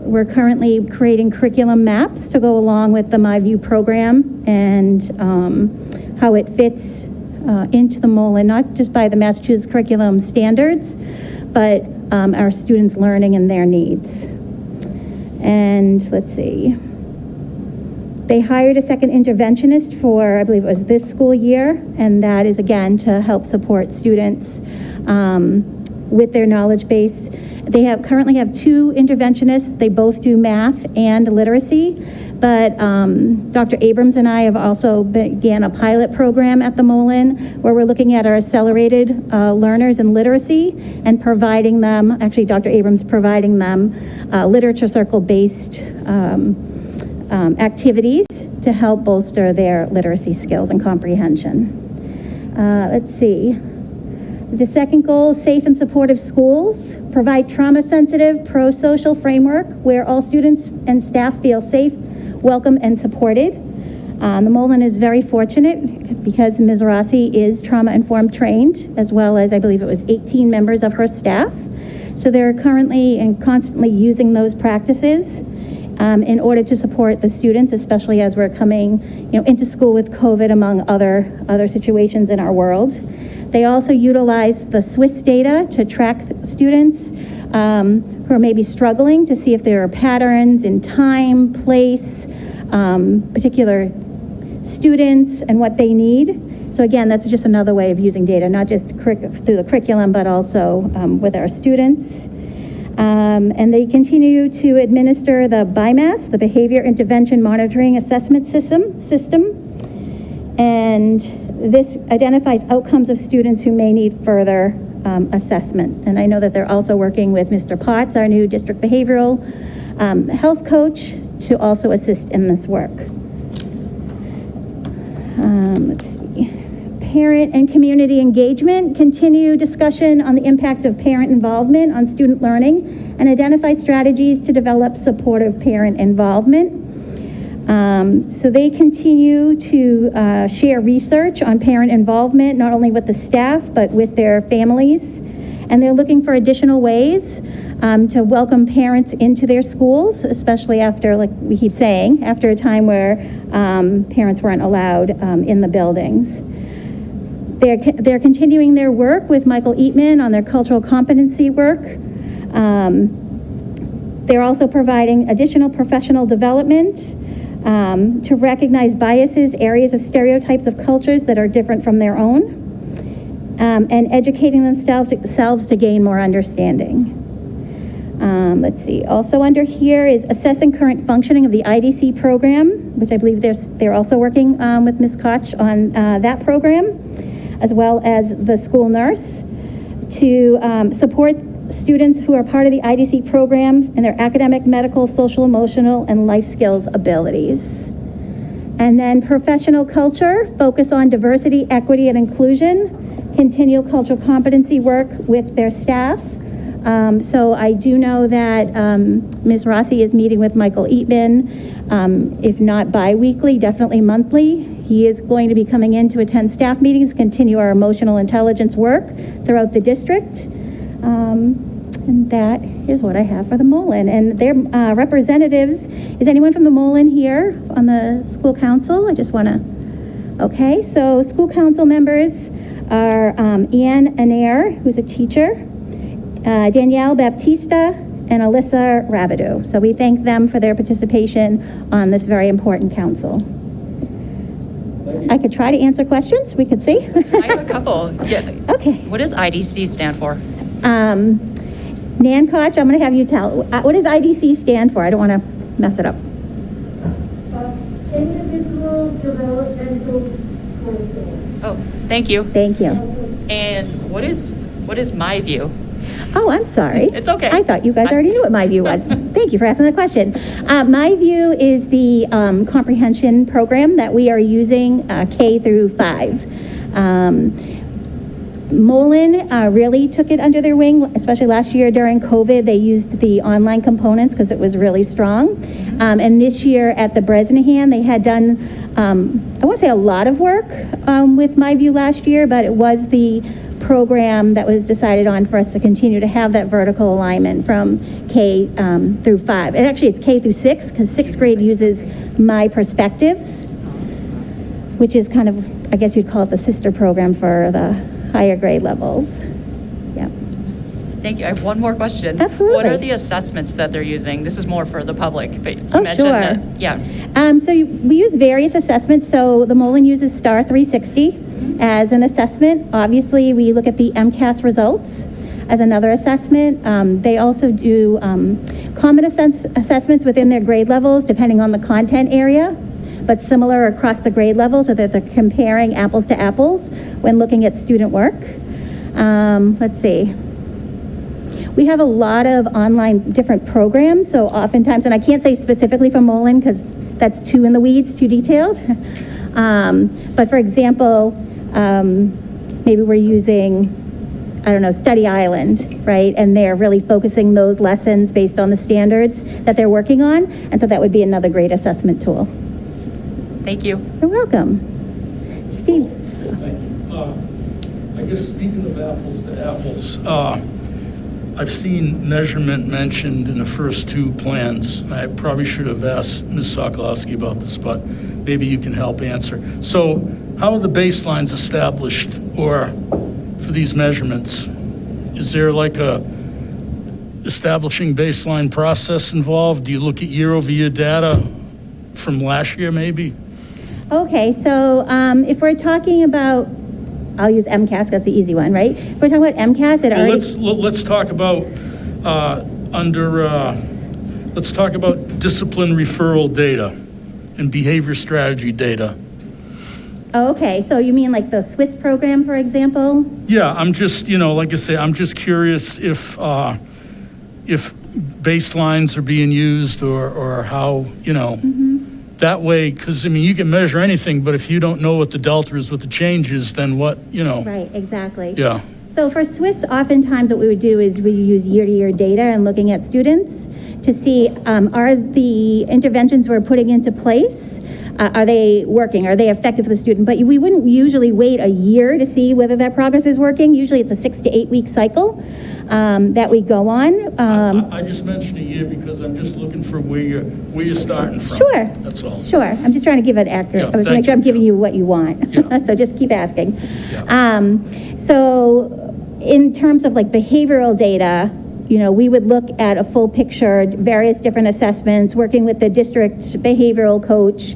We're currently creating curriculum maps to go along with the MyView program and how it fits into the Mullen, not just by the Massachusetts curriculum standards, but our students' learning and their needs. And let's see. They hired a second interventionist for, I believe it was this school year, and that is again to help support students with their knowledge base. They currently have 2 interventionists. They both do math and literacy, but Dr. Abrams and I have also began a pilot program at the Mullen where we're looking at our accelerated learners in literacy and providing them, actually Dr. Abrams providing them literature circle-based activities to help bolster their literacy skills and comprehension. Let's see. The second goal is safe and supportive schools. Provide trauma-sensitive, pro-social framework where all students and staff feel safe, welcome, and supported. The Mullen is very fortunate because Ms. Rossi is trauma-informed trained, as well as I believe it was 18 members of her staff. So they're currently and constantly using those practices. in order to support the students, especially as we're coming, into school with COVID, among other situations in our world. They also utilize the Swiss data to track students who are maybe struggling, to see if there are patterns in time, place, particular students and what they need. So again, that's just another way of using data, not just through the curriculum, but also with our students. And they continue to administer the BIMAS, the Behavior Intervention Monitoring Assessment System. And this identifies outcomes of students who may need further assessment. And I know that they're also working with Mr. Potts, our new district behavioral health coach, to also assist in this work. Let's see. Parent and community engagement, continue discussion on the impact of parent involvement on student learning and identify strategies to develop supportive parent involvement. So they continue to share research on parent involvement, not only with the staff, but with their families. And they're looking for additional ways to welcome parents into their schools, especially after, like we keep saying, after a time where parents weren't allowed in the buildings. They're continuing their work with Michael Eatman on their cultural competency work. They're also providing additional professional development to recognize biases, areas of stereotypes of cultures that are different from their own, and educating themselves to gain more understanding. Let's see, also under here is assessing current functioning of the IDC program, which I believe they're also working with Ms. Koch on that program, as well as the school nurse, to support students who are part of the IDC program in their academic, medical, social, emotional, and life skills abilities. And then professional culture, focus on diversity, equity, and inclusion, continue cultural competency work with their staff. So I do know that Ms. Rossi is meeting with Michael Eatman, if not bi-weekly, definitely monthly. He is going to be coming in to attend staff meetings, continue our emotional intelligence work throughout the district. And that is what I have for the Mullen. And their representatives, is anyone from the Mullen here on the school council? I just want to, okay, so school council members are Ann Anair, who's a teacher, Danielle Baptista, and Alyssa Rabideau. So we thank them for their participation on this very important council. I could try to answer questions. We could see. I have a couple. Yeah. Okay. What does IDC stand for? Nan Koch, I'm going to have you tell. What does IDC stand for? I don't want to mess it up. Individual Developmental Curriculum. Oh, thank you. Thank you. And what is my view? Oh, I'm sorry. It's okay. I thought you guys already knew what my view was. Thank you for asking the question. My view is the comprehension program that we are using K through 5. Mullen really took it under their wing, especially last year during COVID. They used the online components because it was really strong. And this year at the Breslin, they had done, I won't say a lot of work with My View last year, but it was the program that was decided on for us to continue to have that vertical alignment from K through 5. And actually, it's K through 6 because 6th grade uses My Perspectives, which is kind of, I guess you'd call it the sister program for the higher grade levels. Yeah. Thank you. I have one more question. Absolutely. What are the assessments that they're using? This is more for the public, but you Oh, mentioned sure. that. Yeah. We use various assessments. So the Mullen uses STAR 360 as an assessment. Obviously, we look at the MCAS results as another assessment. They also do common assessments within their grade levels, depending on the content area, but similar across the grade level so that they're comparing apples to apples when looking at student work. Let's see. We have a lot of online different programs, so oftentimes, and I can't say specifically for Mullen because that's too in the weeds, too detailed. But for example, maybe we're using, I don't know, Study Island, right? And they're really focusing those lessons based on the standards that they're working on. And so that would be another great assessment tool. Thank you. You're welcome. Steve. Thank you. I guess speaking of apples to apples, I've seen measurement mentioned in the first two plans. I probably should have asked Ms. Sokolowski about this, but maybe you can help answer. So how are the baselines established or for these measurements? Is there like a establishing baseline process involved? Do you look at year-over-year data from last year maybe? Okay, so if we're talking about, I'll use MCAS, that's the easy one, right? If we're talking about MCAS, it already... Let's talk about let's talk about discipline referral data and behavior strategy data. Oh, okay, so you mean like the Swiss program, for example? Yeah, I'm just, like I say, I'm just curious if baselines are being used or how, that way, because, you can measure anything, but if you don't know what the delta is, what the change is, then what, Right, exactly. Yeah. So for Swiss, oftentimes what we would do is we use year-to-year data and looking at students to see, are the interventions we're putting into place, are they working? Are they effective for the student? But we wouldn't usually wait a year to see whether that progress is working. Usually it's a 6 to 8 week cycle that we go on. I just mentioned a year because I'm just looking for where you're starting from. Sure. That's all. Sure. I'm just trying to give it accurate. Yeah, I was thank make sure I'm you. giving you what you want. Yeah. So just keep asking. Yeah. So in terms of like behavioral data, we would look at a full picture, various different assessments, working with the district behavioral coach.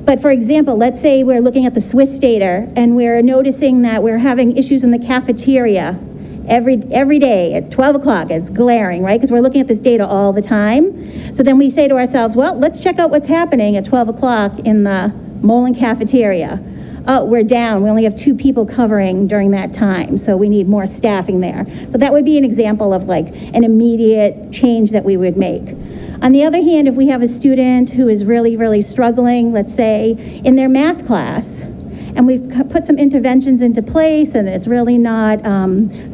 But for example, let's say we're looking at the Swiss data and we're noticing that we're having issues in the cafeteria every day at 12 o'clock. It's glaring, right? Because we're looking at this data all the time. So then we say to ourselves, well, let's check out what's happening at 12 o'clock in the Mullen cafeteria. Oh, we're down. We only have 2 people covering during that time, so we need more staffing there. So that would be an example of like an immediate change that we would make. On the other hand, if we have a student who is really, really struggling, let's say in their math class, and we've put some interventions into place and it's really not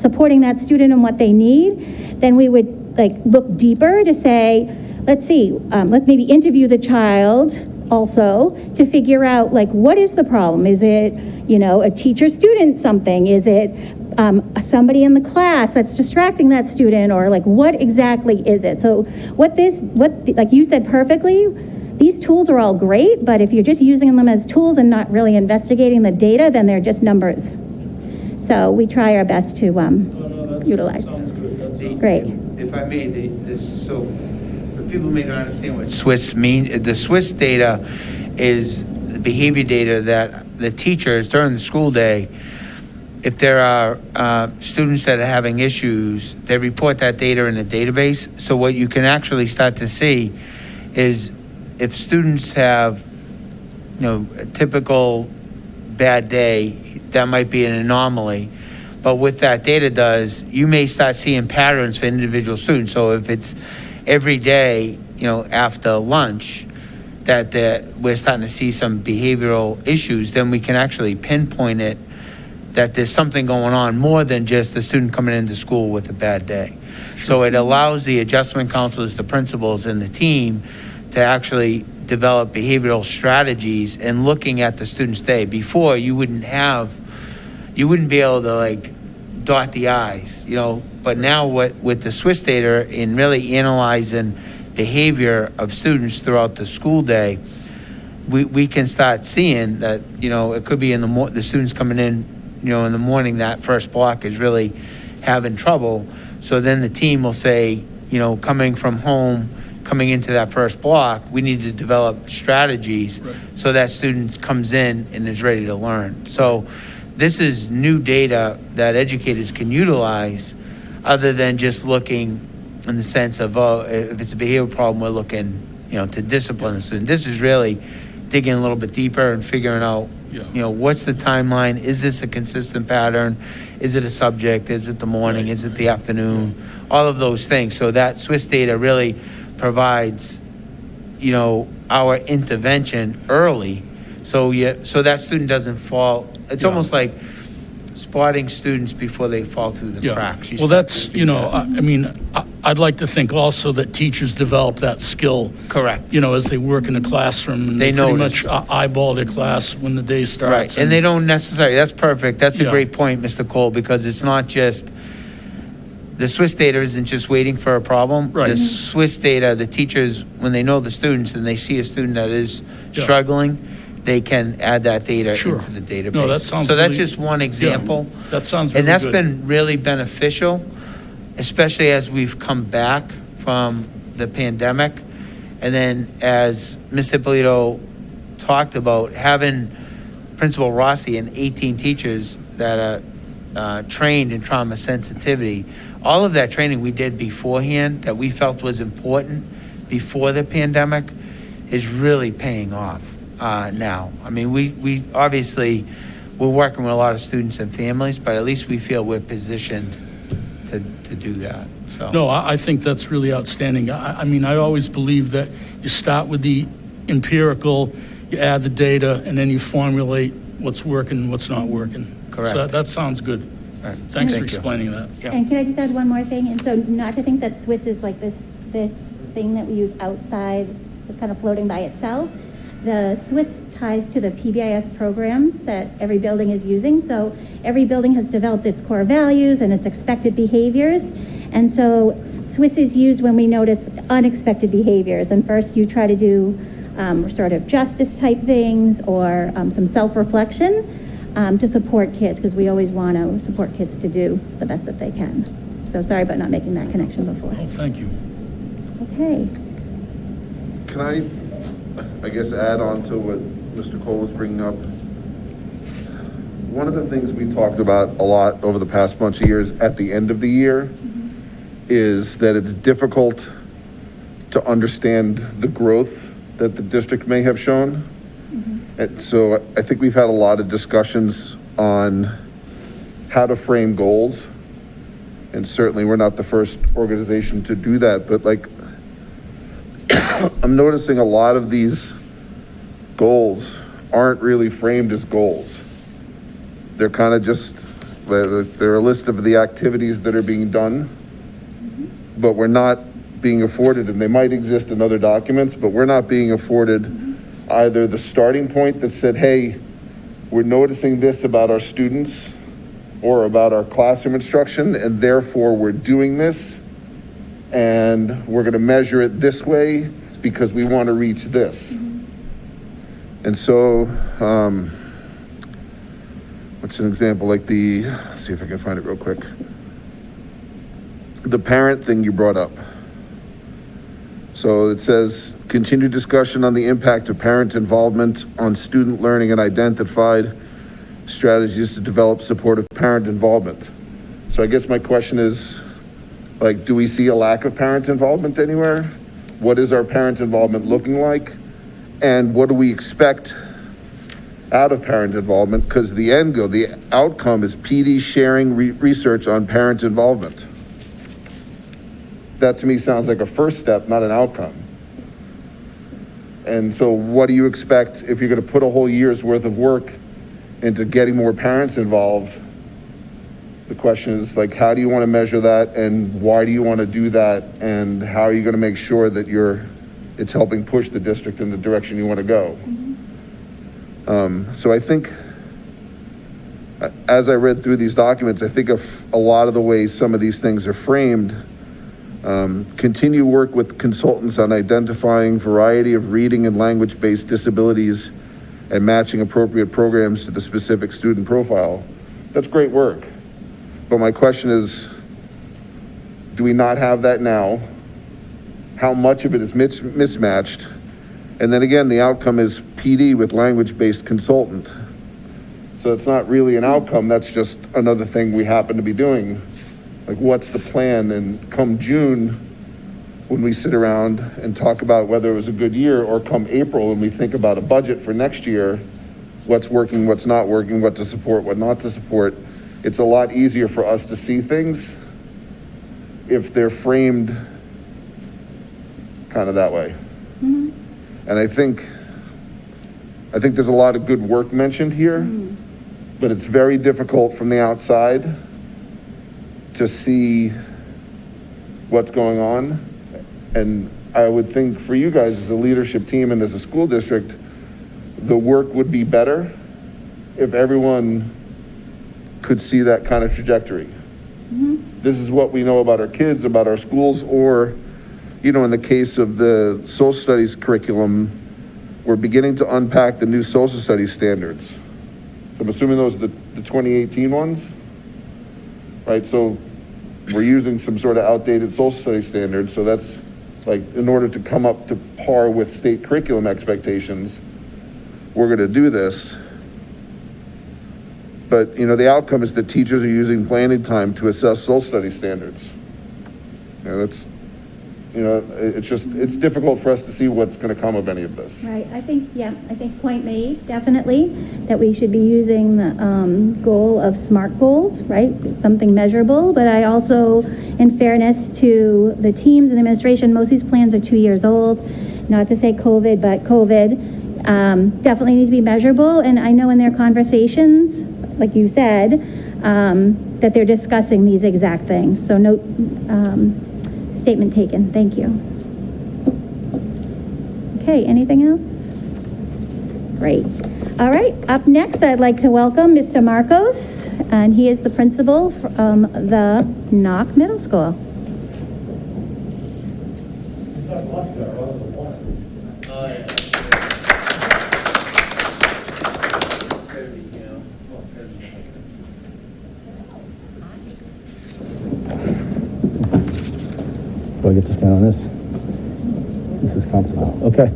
supporting that student and what they need, then we would like look deeper to say, let's see, let's maybe interview the child also to figure out like what is the problem. Is it a teacher student something? Is it somebody in the class that's distracting that student, or like what exactly is it? So what like you said perfectly, these tools are all great, but if you're just using them as tools and not really investigating the data, then they're just numbers. So we try our best to utilize. Sounds good. That's Great. If I may, so for people who may not understand what Swiss mean, the Swiss data is the behavior data that the teachers during the school day, if there are students that are having issues, they report that data in a database. So what you can actually start to see is if students have, a typical bad day, that might be an anomaly. But what that data does, you may start seeing patterns for individual students. So if it's every day, after lunch, that we're starting to see some behavioral issues, then we can actually pinpoint it, that there's something going on more than just the student coming into school with a bad day. So it allows the adjustment counselors, the principals, and the team to actually develop behavioral strategies and looking at the student's day. Before, you wouldn't be able to like dot the I's, but now with the Swiss data in really analyzing behavior of students throughout the school day, we can start seeing that, it could be in the students coming in, in the morning, that first block is really having trouble. So then the team will say, coming from home, coming into that first block, we need to develop strategies so that student comes in and is ready to learn. So this is new data that educators can utilize other than just looking in the sense of, if it's a behavioral problem, we're looking, to discipline the student. This is really digging a little bit deeper and figuring out, what's the timeline? Is this a consistent pattern? Is it a subject? Is it the morning? Is it the afternoon? All of those things. So that Swiss data really provides, our intervention early. So that student doesn't fall. It's almost like spotting students before they fall through the cracks. Well, that's, I'd like to think also that teachers develop that skill. Correct. As they work in a classroom and they pretty much eyeball their class when the day starts. Right, and they don't necessarily, that's perfect. That's a great point, Mr. Cole, because it's not just, the Swiss data isn't just waiting for a problem. Right. The Swiss data, the teachers, when they know the students and they see a student that is Yeah. struggling, they can add that data Sure. into the database. No, that sounds So that's really- just one example. Yeah, that sounds really And that's good. been really beneficial, especially as we've come back from the pandemic. And then as Ms. Ippolito talked about, having Principal Rossi and 18 teachers that are trained in trauma sensitivity, all of that training we did beforehand that we felt was important before the pandemic is really paying off now. I mean, we obviously, we're working with a lot of students and families, but at least we feel we're positioned to do that, so. No, I think that's really outstanding. I mean, I always believe that you start with the empirical, you add the data, and then you formulate what's working and what's not working. Correct. So that sounds good. All right. Thanks for Thank you. explaining that. Yeah. And can I just add one more thing? And so not to think that Swiss is like this thing that we use outside, just kind of floating by itself. The Swiss ties to the PBIS programs that every building is using. So every building has developed its core values and its expected behaviors. And so Swiss is used when we notice unexpected behaviors. And first you try to do restorative justice type things or some self-reflection to support kids, because we always want to support kids to do the best that they can. So sorry about not making that connection before. Oh, thank you. Okay. Can I guess, add on to what Mr. Cole was bringing up? One of the things we talked about a lot over the past bunch of years at the end of the year is that it's difficult to understand the growth that the district may have shown. And so I think we've had a lot of discussions on how to frame goals. And certainly we're not the first organization to do that, but like, I'm noticing a lot of these goals aren't really framed as goals. They're kind of just, they're a list of the activities that are being done, but we're not being afforded, and they might exist in other documents, but we're not being afforded either the starting point that said, hey, we're noticing this about our students or about our classroom instruction, and therefore we're doing this, and we're gonna measure it this way because we wanna reach this. And so, what's an example? Like let's see if I can find it real quick. The parent thing you brought up. So it says, continued discussion on the impact of parent involvement on student learning and identified strategies to develop supportive parent involvement. So I guess my question is, like, do we see a lack of parent involvement anywhere? What is our parent involvement looking like? And what do we expect out of parent involvement? Because the end goal, the outcome is PD sharing research on parent involvement. That to me sounds like a first step, not an outcome. And so what do you expect if you're going to put a whole year's worth of work into getting more parents involved? The question is, like, how do you want to measure that, and why do you want to do that, and how are you going to make sure that it's helping push the district in the direction you want to go? So I think, as I read through these documents, I think of a lot of the ways some of these things are framed. Continue work with consultants on identifying variety of reading and language-based disabilities and matching appropriate programs to the specific student profile. That's great work. But my question is, do we not have that now? How much of it is mismatched? And then again, the outcome is PD with language-based consultant. So it's not really an outcome, that's just another thing we happen to be doing. Like, what's the plan? And come June, when we sit around and talk about whether it was a good year, or come April and we think about a budget for next year, what's working, what's not working, what to support, what not to support, it's a lot easier for us to see things if they're framed kind of that way. And I think there's a lot of good work mentioned here, but it's very difficult from the outside to see what's going on. And I would think for you guys as a leadership team and as a school district, the work would be better if everyone could see that kind of trajectory. This is what we know about our kids, about our schools, or, you know, in the case of the social studies curriculum, we're beginning to unpack the new social studies standards. So I'm assuming those are the 2018 ones, right? So we're using some sort of outdated social studies standards. So that's like, in order to come up to par with state curriculum expectations, we're going to do this. But, you know, the outcome is that teachers are using planning time to assess social studies standards. You know, that's, you know, it's difficult for us to see what's going to come of any of this. Right, I think point made, definitely, that we should be using the goal of SMART goals, right? Something measurable, but I also, in fairness to the teams and the administration, most of these plans are 2 years old. Not to say COVID, but COVID definitely needs to be measurable. And I know in their conversations, like you said, that they're discussing these exact things. So note, statement taken. Thank you. Okay, anything else? Great. All right, up next, I'd like to welcome Mr. Marcos, and he is the principal from the Knock Middle School. Do I get to stand on this? This is comfortable. Okay.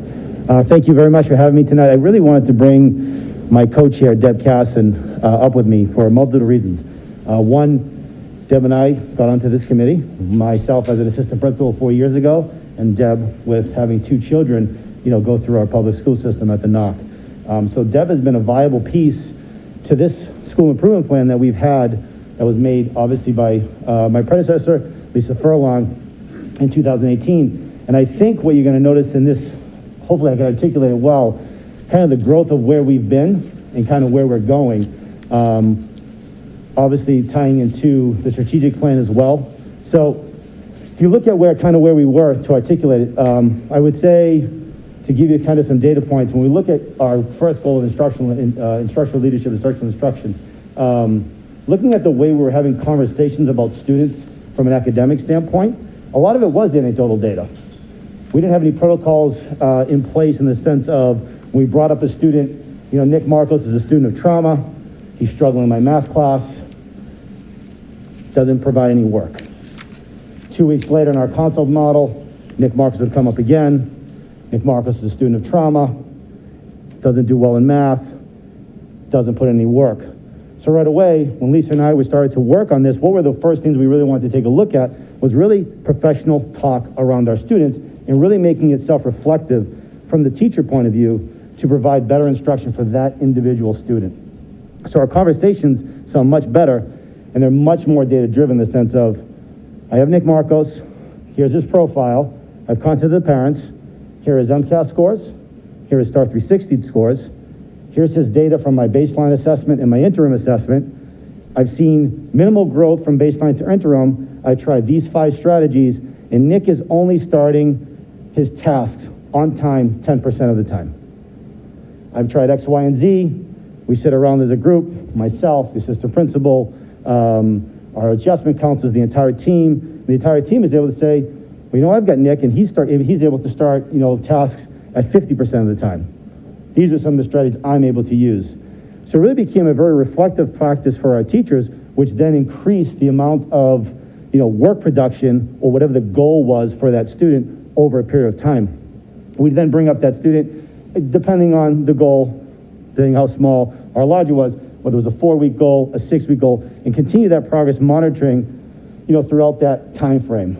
Thank you very much for having me tonight. I really wanted to bring my co-chair, Deb Casson, up with me for a multitude of reasons. One, Deb and I got onto this committee, myself as an assistant principal 4 years ago, and Deb with having 2 children, you know, go through our public school system at the Knock. So Deb has been a viable piece to this school improvement plan that we've had, that was made obviously by my predecessor, Lisa Furlong, in 2018. And I think what you're going to notice in this, hopefully I can articulate it well, kind of the growth of where we've been and kind of where we're going. Obviously tying into the strategic plan as well. So if you look at where we were, to articulate it, I would say, to give you kind of some data points, when we look at our first goal of instructional leadership, instructional instruction, looking at the way we were having conversations about students from an academic standpoint, a lot of it was anecdotal data. We didn't have any protocols in place in the sense of, when we brought up a student, you know, Nick Marcos is a student of trauma, he's struggling in my math class, doesn't provide any work. 2 weeks later in our consult model, Nick Marcos would come up again. Nick Marcos is a student of trauma, doesn't do well in math, doesn't put in any work. So right away, when Lisa and I started to work on this, what were the first things we really wanted to take a look at was really professional talk around our students and really making it self-reflective from the teacher point of view to provide better instruction for that individual student. So our conversations sound much better, and they're much more data-driven in the sense of, I have Nick Marcos, here's his profile, I've contacted the parents, here are his MCAS scores, here are his Star 360 scores, here's his data from my baseline assessment and my interim assessment. I've seen minimal growth from baseline to interim. I tried these 5 strategies, and Nick is only starting his tasks on time 10% of the time. I've tried X, Y, and Z. We sit around as a group, myself, the assistant principal, our adjustment counselors, the entire team. The entire team is able to say, well, you know, I've got Nick, and he's able to start, you know, tasks at 50% of the time. These are some of the strategies I'm able to use. So it really became a very reflective practice for our teachers, which then increased the amount of, you know, work production or whatever the goal was for that student over a period of time. We'd then bring up that student, depending on the goal, depending how small or large it was, whether it was a 4-week goal, a 6-week goal, and continue that progress monitoring, you know, throughout that time frame.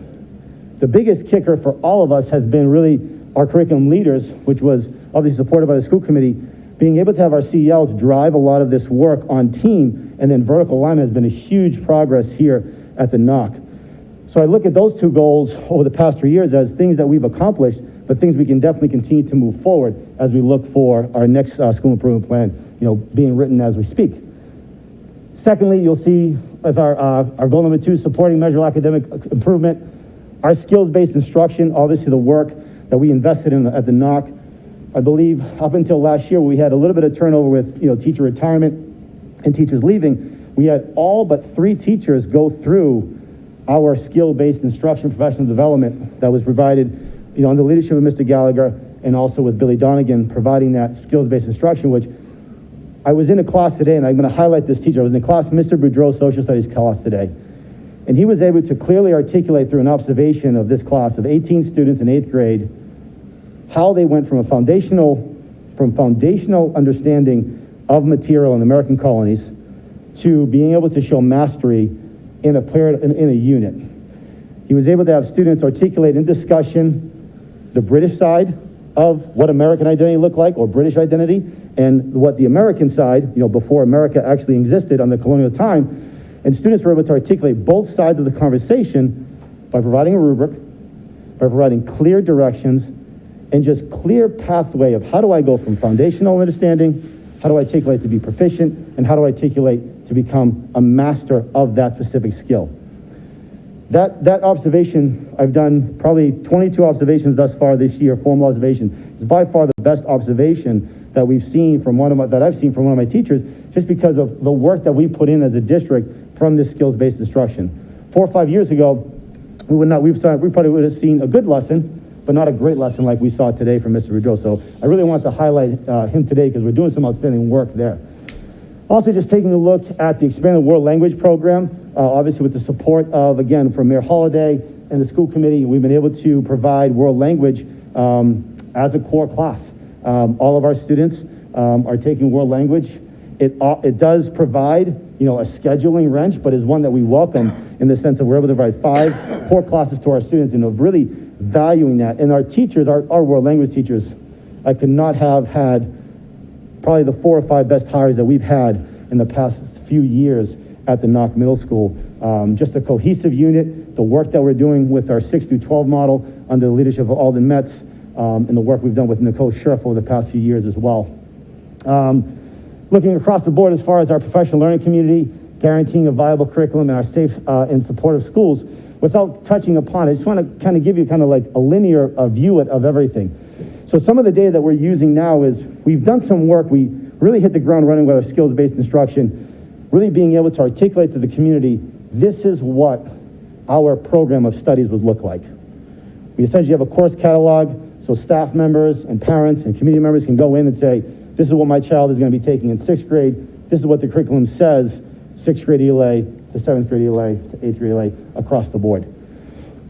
The biggest kicker for all of us has been really our curriculum leaders, which was obviously supported by the school committee, being able to have our CELs drive a lot of this work on team, and then vertical alignment has been a huge progress here at the Knock. So I look at those 2 goals over the past 3 years as things that we've accomplished, but things we can definitely continue to move forward as we look for our next school improvement plan, you know, being written as we speak. Secondly, you'll see with our goal number 2, supporting measurable academic improvement, our skills-based instruction, obviously the work that we invested in at the Knock. I believe up until last year, we had a little bit of turnover with, you know, teacher retirement and teachers leaving. we had all but 3 teachers go through our skill-based instruction, professional development that was provided, under the leadership of Mr. Gallagher and also with Billy Donegan providing that skills-based instruction, which I was in a class today, and I'm going to highlight this teacher. I was in a class, Mr. Boudreau's social studies class today, and he was able to clearly articulate through an observation of this class of 18 students in 8th grade how they went from foundational understanding of material in the American colonies to being able to show mastery in a unit. He was able to have students articulate in discussion the British side of what American identity looked like, or British identity, and what the American side, before America actually existed on the colonial time. And students were able to articulate both sides of the conversation by providing a rubric, by providing clear directions, and just clear pathway of how do I go from foundational understanding, how do I articulate to be proficient, and how do I articulate to become a master of that specific skill. That observation, I've done probably 22 observations thus far this year, formal observation. It's by far the best observation that we've seen from I've seen from one of my teachers, just because of the work that we put in as a district from this skills-based instruction. 4 or 5 years ago, we probably would have seen a good lesson, but not a great lesson like we saw today from Mr. Boudreau. So I really want to highlight him today because we're doing some outstanding work there. Also, just taking a look at the expanded world language program, obviously with the support of, again, from Mayor Holliday and the school committee, we've been able to provide world language as a core class. All of our students are taking world language. It does provide, a scheduling wrench, but is one that we welcome in the sense that we're able to provide 5 core classes to our students, and of really valuing that. And our teachers, our world language teachers, I could not have had probably the 4 or 5 best hires that we've had in the past few years at the Knock Middle School. Just a cohesive unit, the work that we're doing with our 6 through 12 model under the leadership of Alden Metz, and the work we've done with Nicole Scherf over the past few years as well. Looking across the board as far as our professional learning community, guaranteeing a viable curriculum in our safe and supportive schools, without touching upon it, I just want to kind of give you kind of like a linear view of everything. So some of the data that we're using now is we've done some work. We really hit the ground running with our skills-based instruction, really being able to articulate to the community, this is what our program of studies would look like. We essentially have a course catalog, so staff members and parents and community members can go in and say, this is what my child is going to be taking in 6th grade. This is what the curriculum says, 6th grade ELA to 7th grade ELA to 8th grade ELA across the board.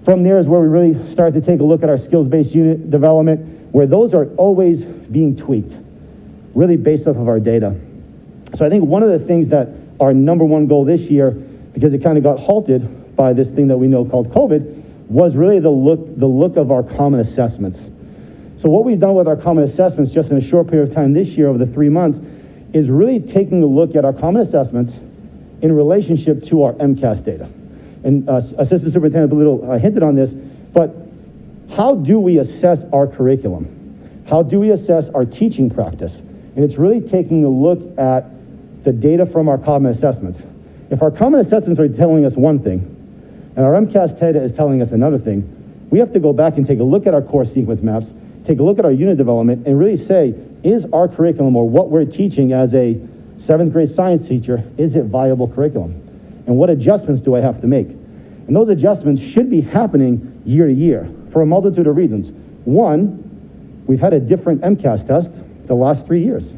From there is where we really start to take a look at our skills-based unit development, where those are always being tweaked, really based off of our data. So I think one of the things that our number one goal this year, because it kind of got halted by this thing that we know called COVID, was really the look of our common assessments. So what we've done with our common assessments just in a short period of time this year, over the 3 months, is really taking a look at our common assessments in relationship to our MCAS data. And Assistant Superintendent Belito hinted on this, but how do we assess our curriculum? How do we assess our teaching practice? And it's really taking a look at the data from our common assessments. If our common assessments are telling us one thing, and our MCAS data is telling us another thing, we have to go back and take a look at our course sequence maps, take a look at our unit development, and really say, is our curriculum, or what we're teaching as a 7th grade science teacher, is it viable curriculum? And what adjustments do I have to make? And those adjustments should be happening year to year for a multitude of reasons. One, we've had a different MCAS test the last 3 years,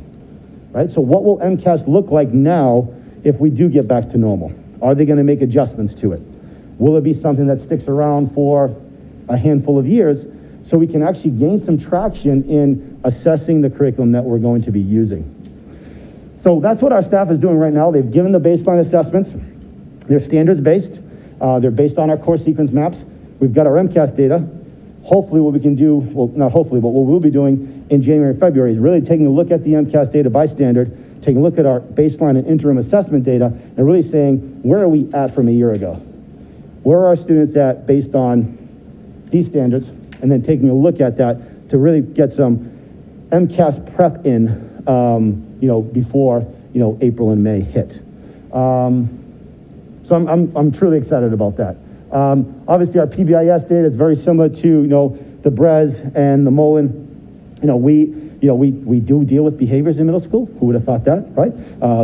right? So what will MCAS look like now if we do get back to normal? Are they going to make adjustments to it? Will it be something that sticks around for a handful of years so we can actually gain some traction in assessing the curriculum that we're going to be using? So that's what our staff is doing right now. They've given the baseline assessments. They're standards-based. They're based on our course sequence maps. We've got our MCAS data. Hopefully what we can do, well, not hopefully, but what we'll be doing in January and February is really taking a look at the MCAS data by standard, taking a look at our baseline and interim assessment data, and really saying, where are we at from a year ago? Where are our students at based on these standards? And then taking a look at that to really get some MCAS prep in, before, April and May hit. So I'm truly excited about that. Obviously, our PBIS data is very similar to, the Bres and the Mullen we do deal with behaviors in middle school. Who would have thought that, right?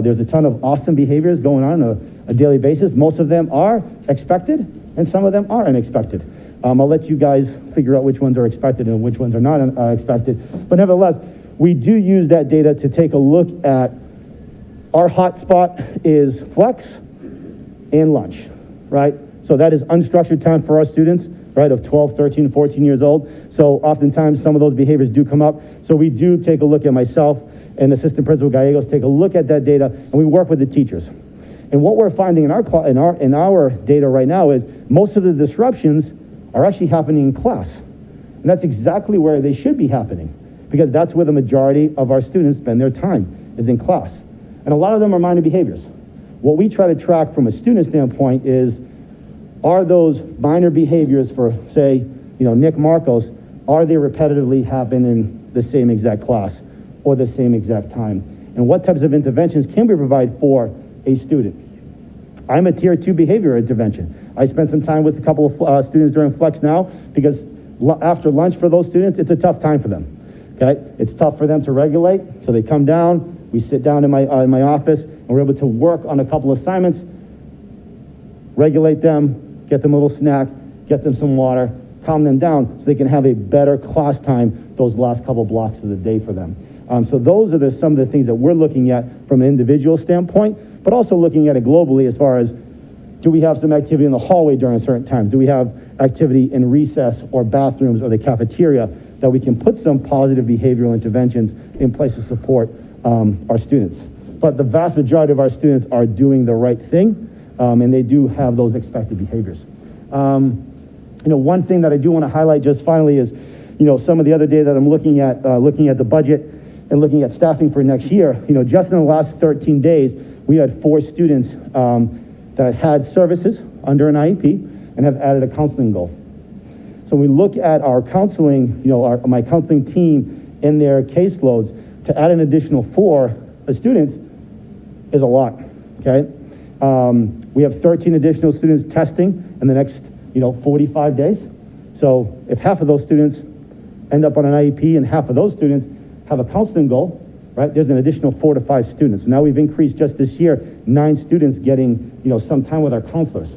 There's a ton of awesome behaviors going on a daily basis. Most of them are expected, and some of them are unexpected. I'll let you guys figure out which ones are expected and which ones are not expected. But nevertheless, we do use that data to take a look at our hotspot is flex and lunch, right? So that is unstructured time for our students, right, of 12, 13, 14 years old. So oftentimes some of those behaviors do come up. So we do take a look at myself and Assistant Principal Gallegos, take a look at that data, and we work with the teachers. And what we're finding in our data right now is most of the disruptions are actually happening in class. And that's exactly where they should be happening, because that's where the majority of our students spend their time, is in class. And a lot of them are minor behaviors. What we try to track from a student standpoint is, are those minor behaviors for, say, Nick Marcos, are they repetitively happening in the same exact class or the same exact time? And what types of interventions can we provide for a student? I'm a tier 2 behavior intervention. I spent some time with a couple of students during Flex now, because after lunch for those students, it's a tough time for them, okay? It's tough for them to regulate, so they come down, we sit down in my office, and we're able to work on a couple assignments, regulate them, get them a little snack, get them some water, calm them down so they can have a better class time those last couple blocks of the day for them. So those are some of the things that we're looking at from an individual standpoint, but also looking at it globally as far as, do we have some activity in the hallway during a certain time? Do we have activity in recess or bathrooms or the cafeteria that we can put some positive behavioral interventions in place to support our students? But the vast majority of our students are doing the right thing, and they do have those expected behaviors. One thing that I do want to highlight just finally is, some of the other data that I'm looking at the budget and looking at staffing for next year. Just in the last 13 days, we had 4 students that had services under an IEP and have added a counseling goal. So we look at our counseling, my counseling team in their caseloads, to add an additional 4 students is a lot, okay? We have 13 additional students testing in the next, 45 days. So if half of those students end up on an IEP and half of those students have a counseling goal, right, there's an additional 4 to 5 students. Now we've increased just this year, 9 students getting, some time with our counselors.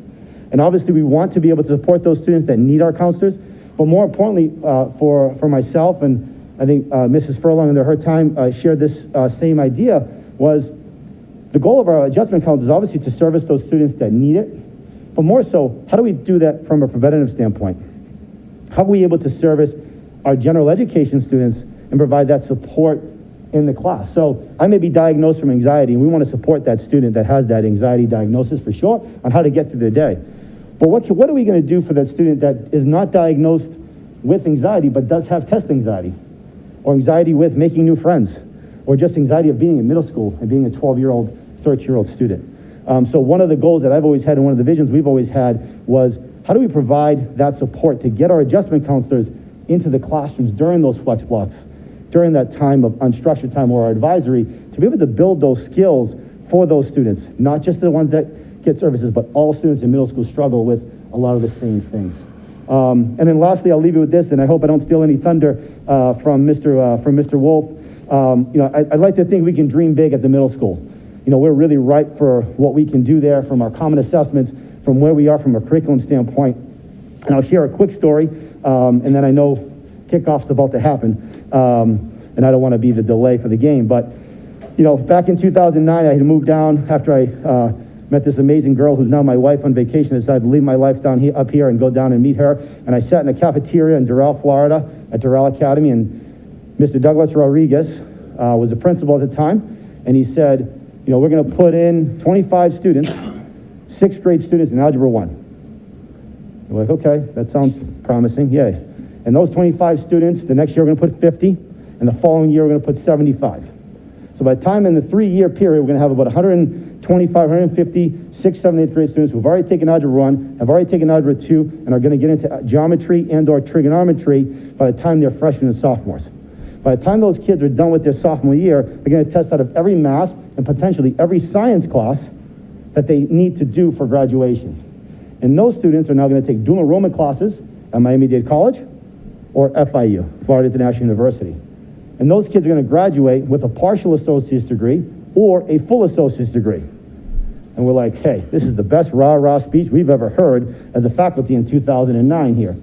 And obviously we want to be able to support those students that need our counselors, but more importantly, for myself, and I think Mrs. Furlong under her time shared this same idea, was the goal of our adjustment counselors is obviously to service those students that need it, but more so, how do we do that from a preventative standpoint? How are we able to service our general education students and provide that support in the class? So I may be diagnosed from anxiety, and we want to support that student that has that anxiety diagnosis for sure on how to get through their day. But what are we going to do for that student that is not diagnosed with anxiety but does have test anxiety, or anxiety with making new friends, or just anxiety of being in middle school and being a 12-year-old, 13-year-old student? So one of the goals that I've always had, and one of the visions we've always had, was how do we provide that support to get our adjustment counselors into the classrooms during those flex blocks, during that time of unstructured time or our advisory, to be able to build those skills for those students, not just the ones that get services, but all students in middle school struggle with a lot of the same things. And then lastly, I'll leave you with this, and I hope I don't steal any thunder from Mr. Wolf. I'd like to think we can dream big at the middle school. We're really ripe for what we can do there from our common assessments, from where we are from a curriculum standpoint. And I'll share a quick story, and then I know kickoff's about to happen, and I don't want to be the delay for the game. But, back in 2009, I had moved down after I met this amazing girl who's now my wife on vacation. I decided to leave my life up here and go down and meet her. And I sat in a cafeteria in Doral, Florida, at Doral Academy, and Mr. Douglas Rodriguez was the principal at the time, and he said, we're going to put in 25 students, 6th grade students in Algebra 1. We're like, okay, that sounds promising, yay. And those 25 students, the next year we're going to put 50, and the following year we're going to put 75. So by the time in the 3-year period, we're going to have about 125, 150, 6th, 7th, 8th grade students who've already taken Algebra 1, have already taken Algebra 2, and are going to get into geometry and or trigonometry by the time they're freshmen and sophomores. By the time those kids are done with their sophomore year, they're going to test out of every math and potentially every science class that they need to do for graduation. And those students are now going to take dual enrollment classes at Miami-Dade College or FIU, Florida International University. And those kids are going to graduate with a partial associate's degree or a full associate's degree. And we're like, hey, this is the best rah-rah speech we've ever heard as a faculty in 2009 here.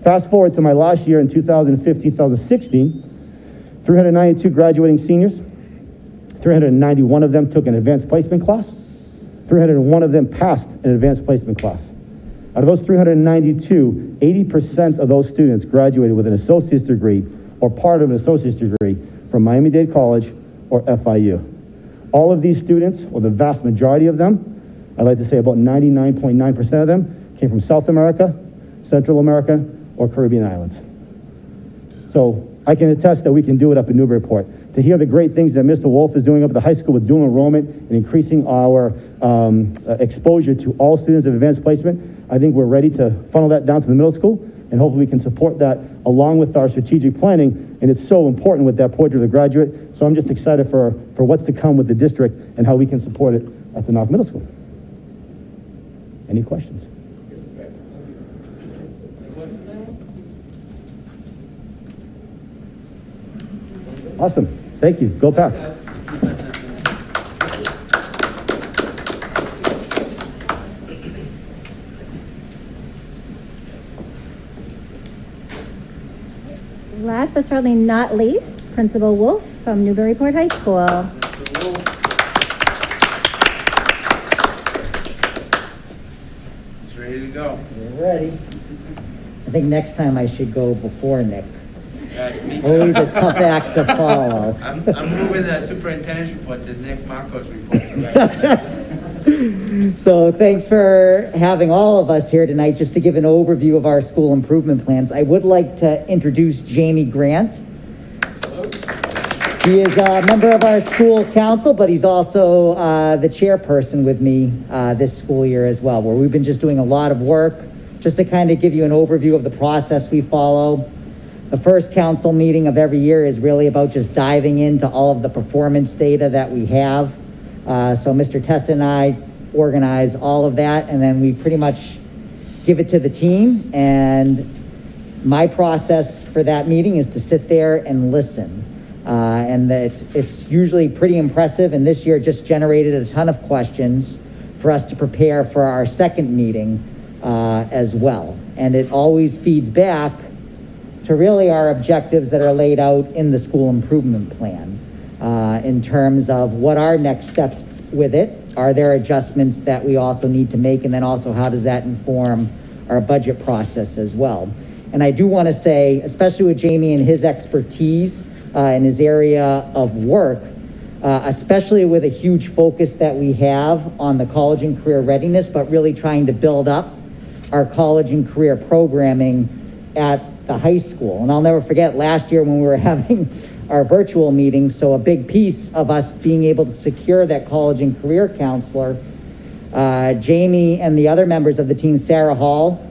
Fast forward to my last year in 2015-2016, 392 graduating seniors, 391 of them took an advanced placement class, 301 of them passed an advanced placement class. Out of those 392, 80% of those students graduated with an associate's degree or part of an associate's degree from Miami-Dade College or FIU. All of these students, or the vast majority of them, I'd like to say about 99.9% of them, came from South America, Central America, or Caribbean islands. So I can attest that we can do it up in Newburyport. To hear the great things that Mr. Wolf is doing up at the high school with dual enrollment and increasing our exposure to all students of advanced placement, I think we're ready to funnel that down to the middle school, and hopefully we can support that along with our strategic planning. And it's so important with that portrait of the graduate. So I'm just excited for what's to come with the district and how we can support it at the Knock Middle School. Any questions? Awesome. Thank you. Go Pats. Last but certainly not least, Principal Wolf from Newburyport High School. It's ready to go. We're ready. I think next time I should go before Nick. Me too. Always a tough act to follow. I'm moving the superintendent's report to Nick Marco's report. So thanks for having all of us here tonight just to give an overview of our school improvement plans. I would like to introduce Jamie Grant. He is a member of our school council, but he's also the chairperson with me this school year as well, where we've been just doing a lot of work just to kind of give you an overview of the process we follow. The first council meeting of every year is really about just diving into all of the performance data that we have. So Mr. Testa and I organize all of that, and then we pretty much give it to the team. And my process for that meeting is to sit there and listen. And it's usually pretty impressive, and this year just generated a ton of questions for us to prepare for our second meeting as well. And it always feeds back to really our objectives that are laid out in the school improvement plan in terms of what are next steps with it. Are there adjustments that we also need to make? And then also, how does that inform our budget process as well? And I do want to say, especially with Jamie and his expertise in his area of work, especially with a huge focus that we have on the college and career readiness, but really trying to build up our college and career programming at the high school. And I'll never forget last year when we were having our virtual meeting, so a big piece of us being able to secure that college and career counselor, Jamie and the other members of the team, Sarah Hall,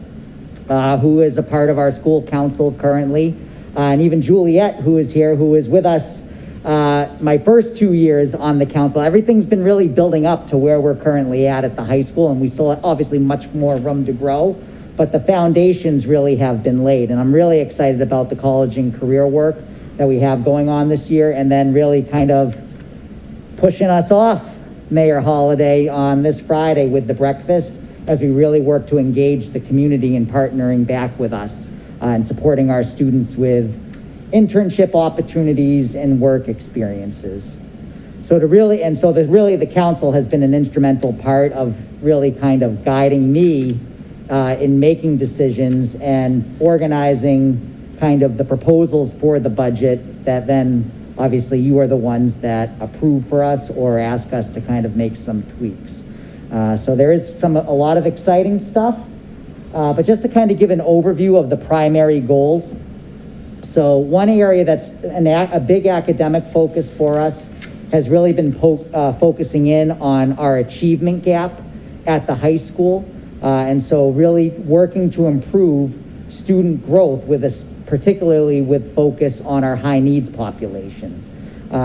who is a part of our school council currently, and even Juliet, who is here, who is with us my first 2 years on the council. Everything's been really building up to where we're currently at the high school, and we still have obviously much more room to grow, but the foundations really have been laid. And I'm really excited about the college and career work that we have going on this year, and then really kind of pushing us off Mayor Holiday on this Friday with the breakfast as we really work to engage the community in partnering back with us and supporting our students with internship opportunities and work experiences. So the council has been an instrumental part of really kind of guiding me in making decisions and organizing kind of the proposals for the budget that then obviously you are the ones that approve for us or ask us to kind of make some tweaks. So there is a lot of exciting stuff, but just to kind of give an overview of the primary goals. So one area that's a big academic focus for us has really been focusing in on our achievement gap at the high school. And so really working to improve student growth particularly with focus on our high needs population.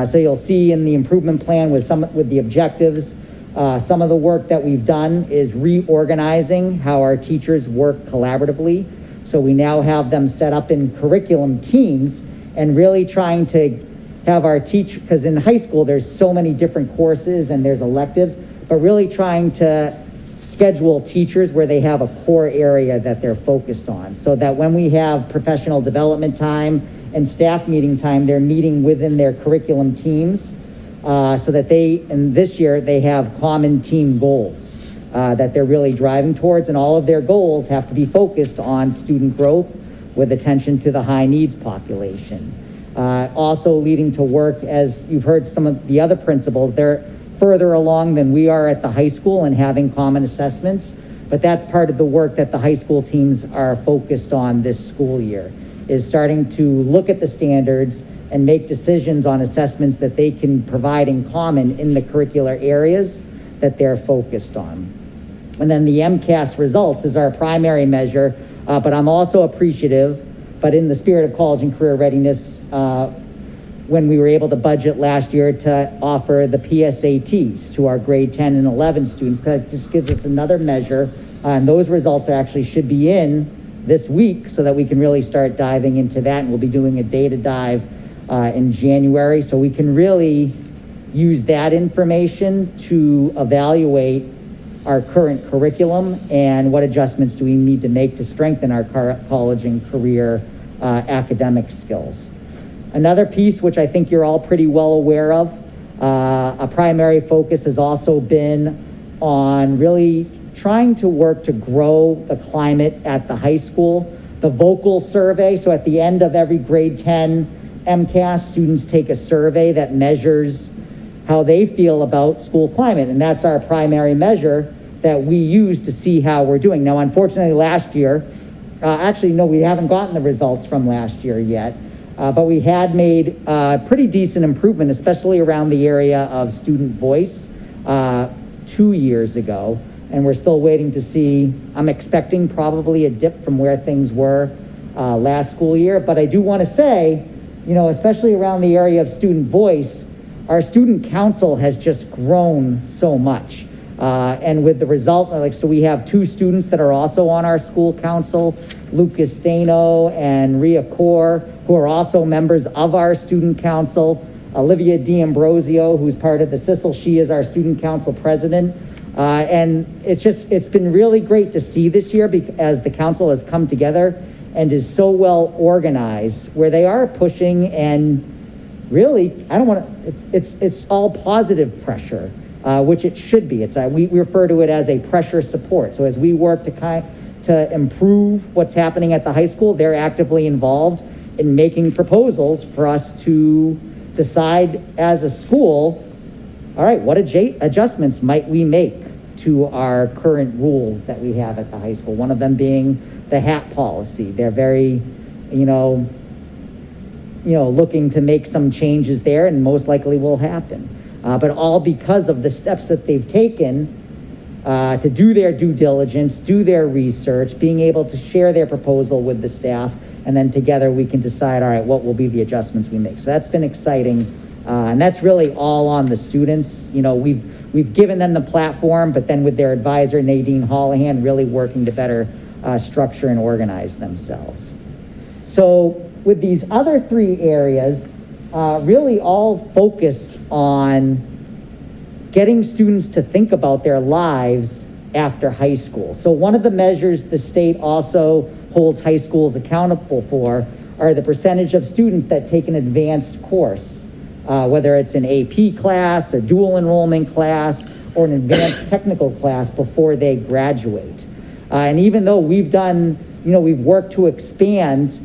So you'll see in the improvement plan with the objectives, some of the work that we've done is reorganizing how our teachers work collaboratively. So we now have them set up in curriculum teams and really trying to have our teach, because in high school there's so many different courses and there's electives, but really trying to schedule teachers where they have a core area that they're focused on, so that when we have professional development time and staff meeting time, they're meeting within their curriculum teams, so that and this year they have common team goals that they're really driving towards, and all of their goals have to be focused on student growth with attention to the high needs population. Also leading to work, as you've heard some of the other principals, they're further along than we are at the high school and having common assessments, but that's part of the work that the high school teams are focused on this school year, is starting to look at the standards and make decisions on assessments that they can provide in common in the curricular areas that they're focused on. And then the MCAS results is our primary measure, but I'm also appreciative, but in the spirit of college and career readiness, when we were able to budget last year to offer the PSATs to our grade 10 and 11 students, because it just gives us another measure, and those results actually should be in this week so that we can really start diving into that, and we'll be doing a data dive in January, so we can really use that information to evaluate our current curriculum and what adjustments do we need to make to strengthen our college and career academic skills. Another piece, which I think you're all pretty well aware of, a primary focus has also been on really trying to work to grow the climate at the high school. The vocal survey, so at the end of every grade 10 MCAS, students take a survey that measures how they feel about school climate, and that's our primary measure that we use to see how we're doing. Now, unfortunately, last year, actually, no, we haven't gotten the results from last year yet, but we had made pretty decent improvement, especially around the area of student voice 2 years ago, and we're still waiting to see. I'm expecting probably a dip from where things were last school year, but I do want to say, especially around the area of student voice, our student council has just grown so much. And with the result, so we have 2 students that are also on our school council, Lucas Dano and Rhea Kaur, who are also members of our student council. Olivia D'Ambrosio, who's part of the CISL, she is our student council president. And it's been really great to see this year as the council has come together and is so well organized, where they are pushing, and really, it's all positive pressure, which it should be. We refer to it as a pressure support. So as we work to improve what's happening at the high school, they're actively involved in making proposals for us to decide as a school, all right, what adjustments might we make to our current rules that we have at the high school? One of them being the hat policy. They're very, looking to make some changes there, and most likely will happen. But all because of the steps that they've taken to do their due diligence, do their research, being able to share their proposal with the staff, and then together we can decide, all right, what will be the adjustments we make. So that's been exciting, and that's really all on the students. We've given them the platform, but then with their advisor, Nadine Hollahan, really working to better structure and organize themselves. So with these other 3 areas, really all focus on getting students to think about their lives after high school. So one of the measures the state also holds high schools accountable for are the percentage of students that take an advanced course, whether it's an AP class, a dual enrollment class, or an advanced technical class before they graduate. And even though we've worked to expand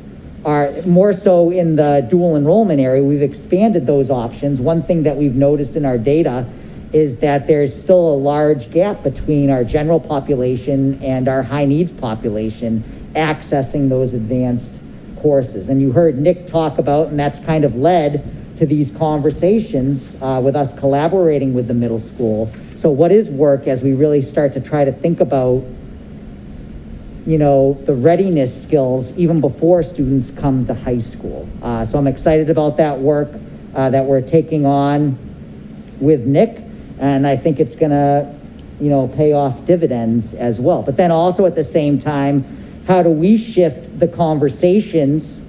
more so in the dual enrollment area, we've expanded those options. One thing that we've noticed in our data is that there's still a large gap between our general population and our high needs population accessing those advanced courses. And you heard Nick talk about, and that's kind of led to these conversations with us collaborating with the middle school. So what is work as we really start to try to think about the readiness skills even before students come to high school. So I'm excited about that work that we're taking on with Nick, and I think it's gonna, pay off dividends as well. But then also at the same time, how do we shift the conversations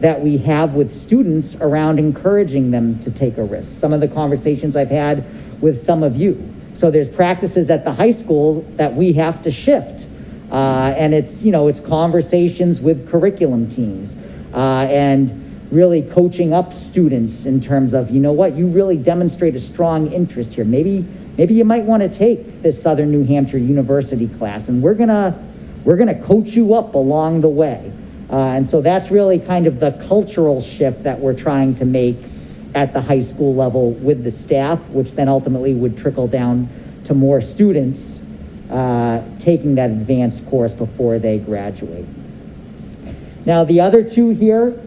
that we have with students around encouraging them to take a risk. Some of the conversations I've had with some of you. So there's practices at the high school that we have to shift. And it's, it's conversations with curriculum teams and really coaching up students in terms of, you really demonstrate a strong interest here. Maybe you might want to take this Southern New Hampshire University class, and we're gonna coach you up along the way. And so that's really kind of the cultural shift that we're trying to make at the high school level with the staff, which then ultimately would trickle down to more students taking that advanced course before they graduate. Now, the other two here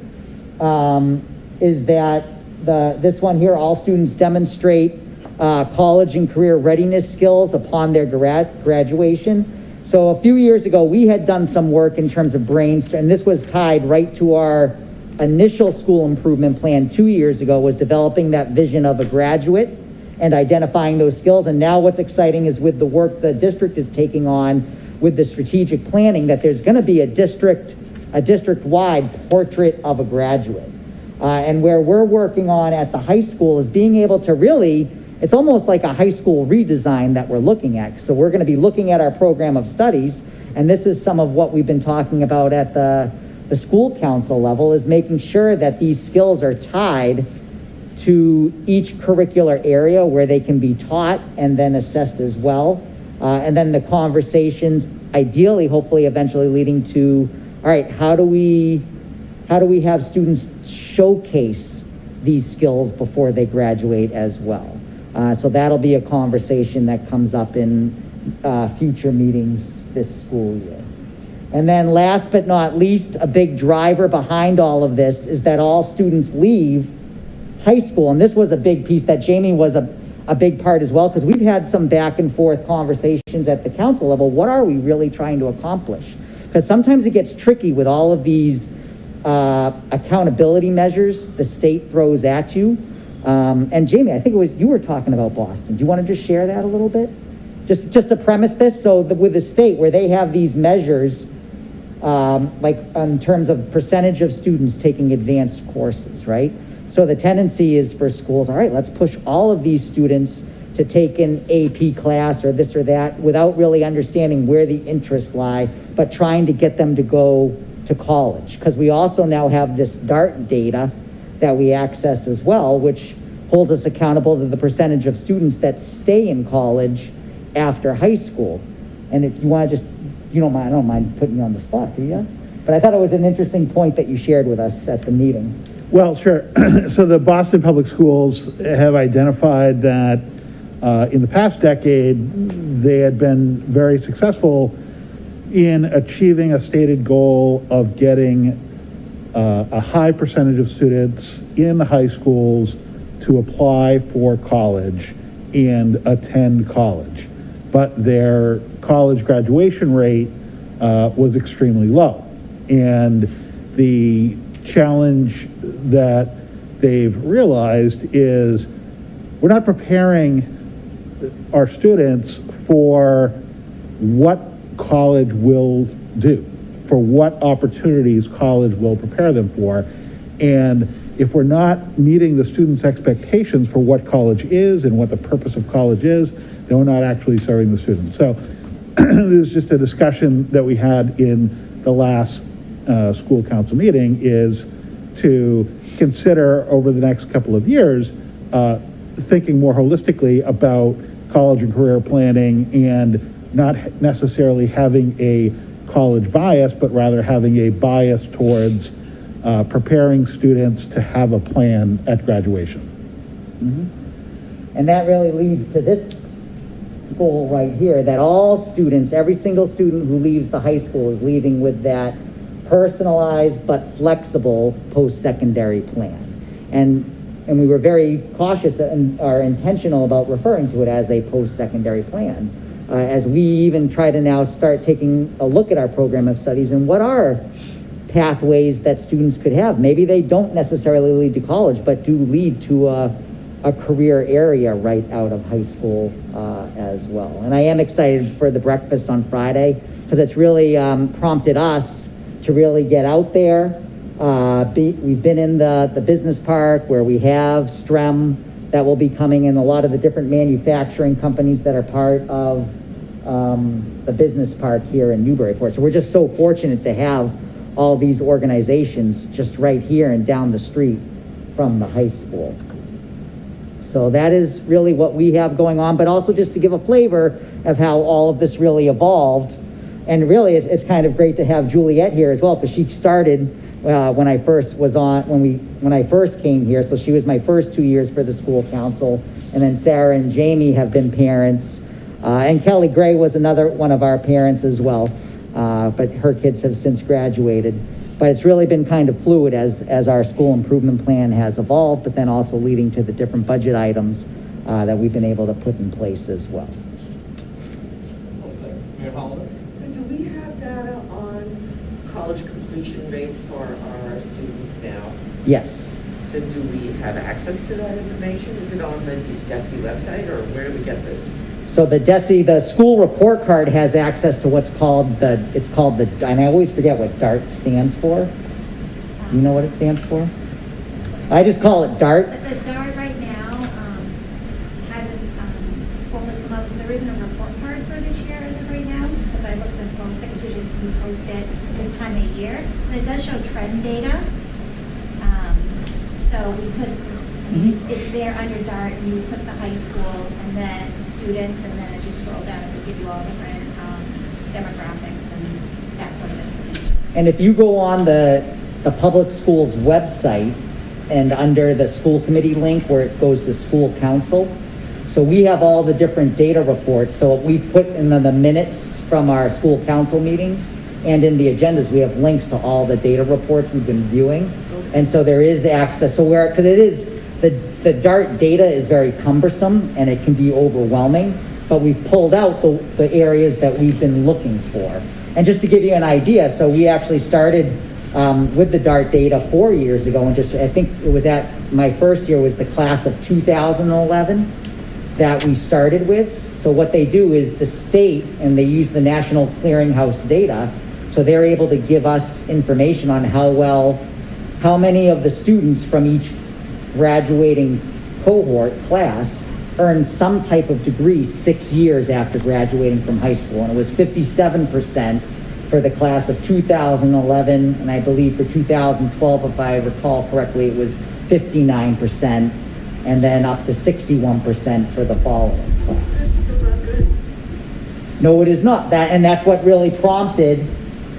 is that this one here, all students demonstrate college and career readiness skills upon their graduation. So a few years ago, we had done some work in terms of brainstorm, and this was tied right to our initial school improvement plan 2 years ago, was developing that vision of a graduate and identifying those skills. And now what's exciting is with the work the district is taking on with the strategic planning, that there's gonna be a district-wide portrait of a graduate. And where we're working on at the high school is being able to really, it's almost like a high school redesign that we're looking at. So we're going to be looking at our program of studies, and this is some of what we've been talking about at the school council level, is making sure that these skills are tied to each curricular area where they can be taught and then assessed as well. And then the conversations, ideally, hopefully, eventually leading to, all right, how do we have students showcase these skills before they graduate as well? So that'll be a conversation that comes up in future meetings this school year. And then last but not least, a big driver behind all of this is that all students leave high school. And this was a big piece that Jamie was a big part as well, because we've had some back and forth conversations at the council level. What are we really trying to accomplish? Because sometimes it gets tricky with all of these accountability measures the state throws at you. And Jamie, I think it was you were talking about Boston. Do you want to just share that a little bit? Just to premise this, so with the state where they have these measures, like in terms of percentage of students taking advanced courses, right? So the tendency is for schools, all right, let's push all of these students to take an AP class or this or that without really understanding where the interests lie, but trying to get them to go to college. Because we also now have this DART data that we access as well, which holds us accountable to the percentage of students that stay in college after high school. And if you want to just, I don't mind putting you on the spot, do you? But I thought it was an interesting point that you shared with us at the meeting. Well, sure. So the Boston Public Schools have identified that in the past decade, they had been very successful in achieving a stated goal of getting a high percentage of students in the high schools to apply for college and attend college. But their college graduation rate was extremely low. And the challenge that they've realized is we're not preparing our students for what college will do, for what opportunities college will prepare them for. And if we're not meeting the students' expectations for what college is and what the purpose of college is, then we're not actually serving the students. So there's just a discussion that we had in the last school council meeting, is to consider over the next couple of years thinking more holistically about college and career planning, and not necessarily having a college bias, but rather having a bias towards preparing students to have a plan at graduation. Mm-hmm. And that really leads to this goal right here, that all students, every single student who leaves the high school is leaving with that personalized but flexible post-secondary plan. And we were very cautious and are intentional about referring to it as a post-secondary plan, as we even try to now start taking a look at our program of studies and what are pathways that students could have. Maybe they don't necessarily lead to college, but do lead to a career area right out of high school as well. And I am excited for the breakfast on Friday, because it's really prompted us to really get out there We've been in the business park where we have STREM that will be coming in, a lot of the different manufacturing companies that are part of the business park here in Newburyport. So we're just so fortunate to have all these organizations just right here and down the street from the high school. So that is really what we have going on, but also just to give a flavor of how all of this really evolved. And really, it's kind of great to have Juliet here as well, because she started when I first came here. So she was my first 2 years for the school council, and then Sarah and Jamie have been parents, and Kelly Gray was another one of our parents as well, but her kids have since graduated. But it's really been kind of fluid as our school improvement plan has evolved, but then also leading to the different budget items that we've been able to put in place as well. So do we have data on college completion rates for our students now? Yes. So do we have access to that information? Is it on the DESI website, or where do we get this? So the school report card has access to what's called and I always forget what DART stands for. Do you know what it stands for? I just call it DART. But the DART right now hasn't formally come out. There isn't a report card for this year as of right now, because I looked at post it, because we post it this time of year. And it does show trend data. So we could, it's there under DART, and you put the high school, and then students, and then as you scroll down, it will give you all different demographics and that sort of information. And if you go on the public schools website and under the school committee link where it goes to school council, so we have all the different data reports. So we put in the minutes from our school council meetings, and in the agendas, we have links to all the data reports we've been viewing. And so there is access. So because it is, the DART data is very cumbersome and it can be overwhelming, but we've pulled out the areas that we've been looking for. And just to give you an idea, so we actually started with the DART data 4 years ago, and I think it was my first year was the class of 2011 that we started with. So what they do is the state, and they use the National Clearinghouse data, so they're able to give us information on how many of the students from each graduating cohort class earned some type of degree 6 years after graduating from high school. And it was 57% for the class of 2011, and I believe for 2012, if I recall correctly, it was 59%, and then up to 61% for the following class. That's still not good. No, it is not. And that's what really prompted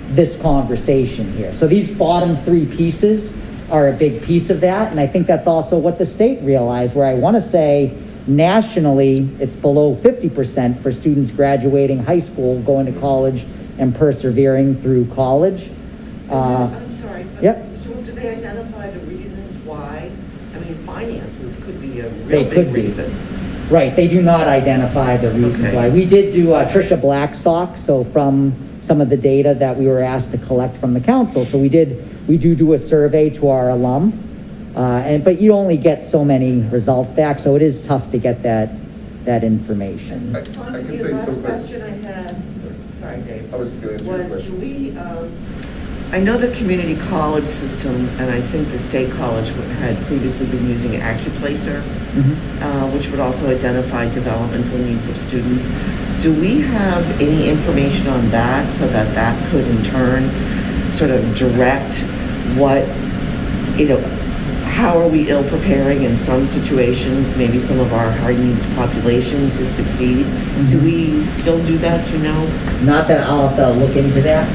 this conversation here. So these bottom three pieces are a big piece of that, and I think that's also what the state realized, where I want to say nationally it's below 50% for students graduating high school, going to college, and persevering through college. I'm sorry. Yep. Mr. Wolf, do they identify the reasons why? I mean, finances could be a They real could big be. reason. Right, they do not identify the reasons Okay. why. We did do Tricia Blackstock, so from some of the data that we were asked to collect from the council. So we do a survey to our alum, but you only get so many results back, so it is tough to get that information. The last question I had, sorry, Dave, I was going to answer your was question. do we, I know the community college system, and I think the state college had previously been using AccuPlacer, which would also identify developmental needs of students. Do we have any information on that so that could in turn sort of direct how are we ill preparing in some situations, maybe some of our high needs population to succeed? Do we still do that, you know? Not that I'll have to look into that,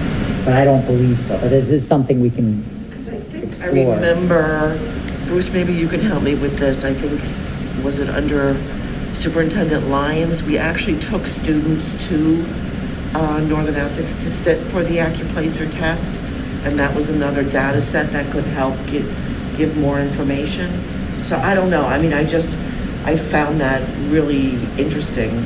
but I don't believe so. But it is something we can explore. I remember, Bruce, maybe you can help me with this. I think, was it under Superintendent Lyons? We actually took students to Northern Essex to sit for the AccuPlacer test, and that was another data set that could help give more information. So I don't know. I mean, I found that really interesting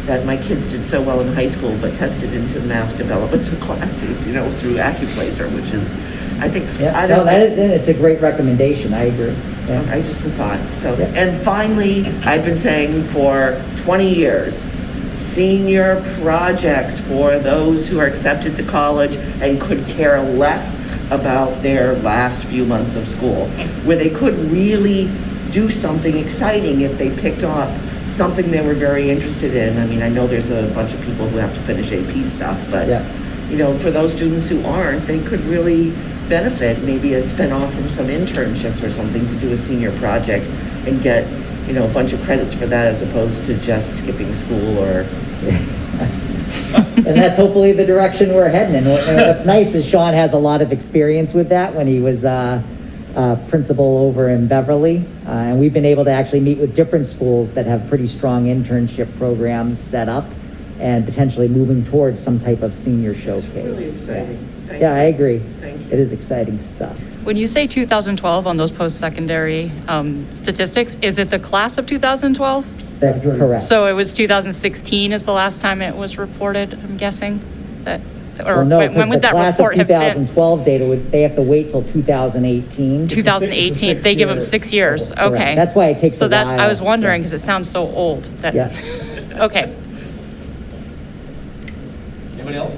that my kids did so well in high school, but tested into math developmental classes, through AccuPlacer, which is, I think, It's a great recommendation. I agree. Yeah. I just thought so. Yeah. And finally, I've been saying for 20 years, senior projects for those who are accepted to college and could care less about their last few months of school, where they could really do something exciting if they picked up something they were very interested in. I mean, I know there's a bunch of people who have to finish AP stuff, but you know, for those students who aren't, they could really benefit, maybe a spin-off from some internships or something, to do a senior project and get, you know, a bunch of credits for that, as opposed to just skipping school or. And that's hopefully the direction we're heading in. And what's nice is Sean has a lot of experience with that when he was principal over in Beverly. And we've been able to actually meet with different schools that have pretty strong internship programs set up and potentially moving towards some type of senior showcase. It's really exciting. Yeah, I agree. Thank you. It is exciting stuff. When you say 2012 on those post-secondary statistics, is it the class of 2012? That's correct. So it was 2016 is the last time it was reported, I'm guessing? Or Well, no, when because would the that class report of have been? 2012 data, they have to wait till 2018. 2018, they give them 6 years, Correct. okay. That's why it takes So a that, while. I was wondering, because it sounds so old. That, Yeah. Okay. Anybody else?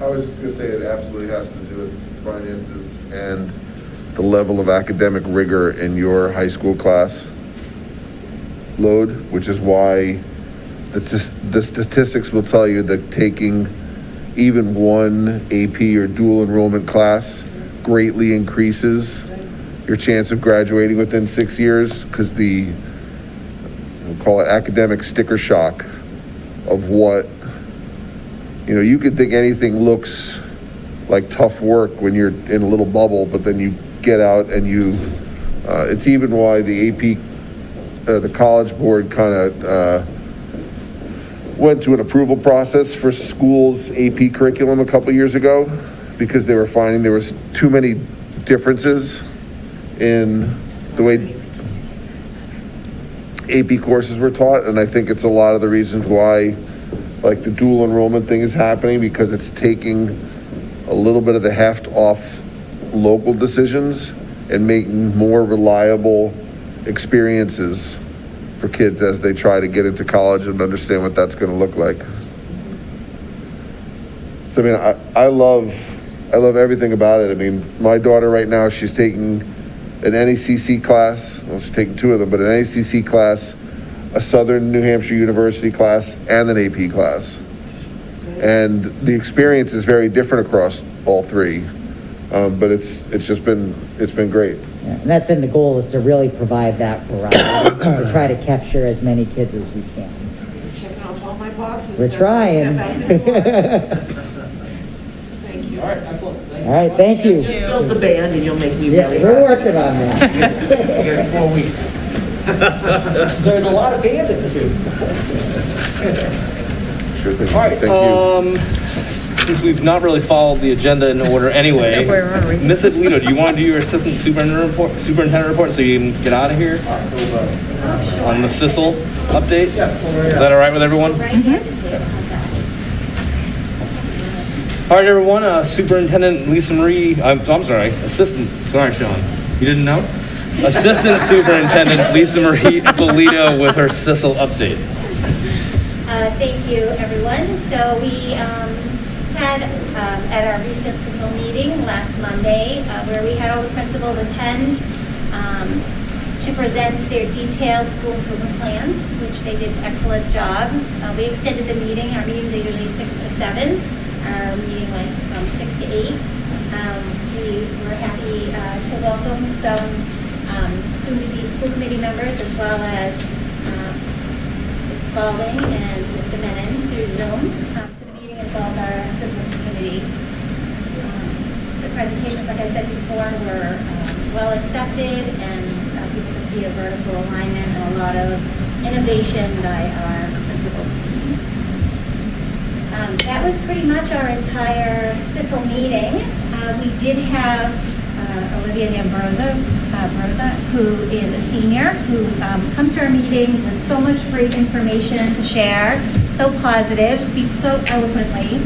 I was just gonna say it absolutely has to do with finances and the level of academic rigor in your high school class load, which is why the statistics will tell you that taking even one AP or dual enrollment class greatly increases your chance of graduating within 6 years, because we'll call it academic sticker shock of what, you know, you could think anything looks like tough work when you're in a little bubble, but then you get out and it's even why the AP, the College Board kind of went to an approval process for schools' AP curriculum a couple years ago, because they were finding there was too many differences in the way AP courses were taught. And I think it's a lot of the reasons why, like, the dual enrollment thing is happening, because it's taking a little bit of the heft off local decisions and making more reliable experiences for kids as they try to get into college and understand what that's going to look like. So I mean, I love everything about it. I mean, my daughter right now, she's taking an NECC class. Well, she's taking two of them, but an NECC class, a Southern New Hampshire University class, and an AP class. And the experience is very different across all three, but it's been great. Yeah, and that's been the goal, is to really provide that variety, to try to capture as many kids as we can. Checking off all my boxes. We're trying. Thank you. All right, excellent. Thank you. All right, thank you. Just build the band and you'll make me Yeah, really we're happy. working on that. 4 weeks. There's a lot of band in this. Sure thing. All right, Thank you. Since we've not really followed the agenda in order anyway, Where are we? Ms. Apolito, do you want to do your assistant superintendent report so you can get out of here? On the CISL update? Is that all right with everyone? All right, everyone, Superintendent Lisa Marie, I'm sorry, sorry, Sean, you didn't know? Assistant Superintendent Lisa Marie Apolito with her CISL update. Thank you, everyone. So we had at our recent CISL meeting last Monday, where we had all the principals attend to present their detailed school improvement plans, which they did an excellent job. We extended the meeting. Our meetings are usually 6 to 7. Our meeting went from 6 to 8. We were happy to welcome some soon-to-be school committee members, as well as Ms. Spalding and Mr. Menon through Zoom to the meeting, as well as our CISL community. The presentations, like I said before, were well accepted, and people can see a vertical alignment and a lot of innovation by our principal team. That was pretty much our entire CISL meeting. We did have Olivia D'Ambrosa, who is a senior, who comes to our meetings with so much great information to share, so positive, speaks so eloquently.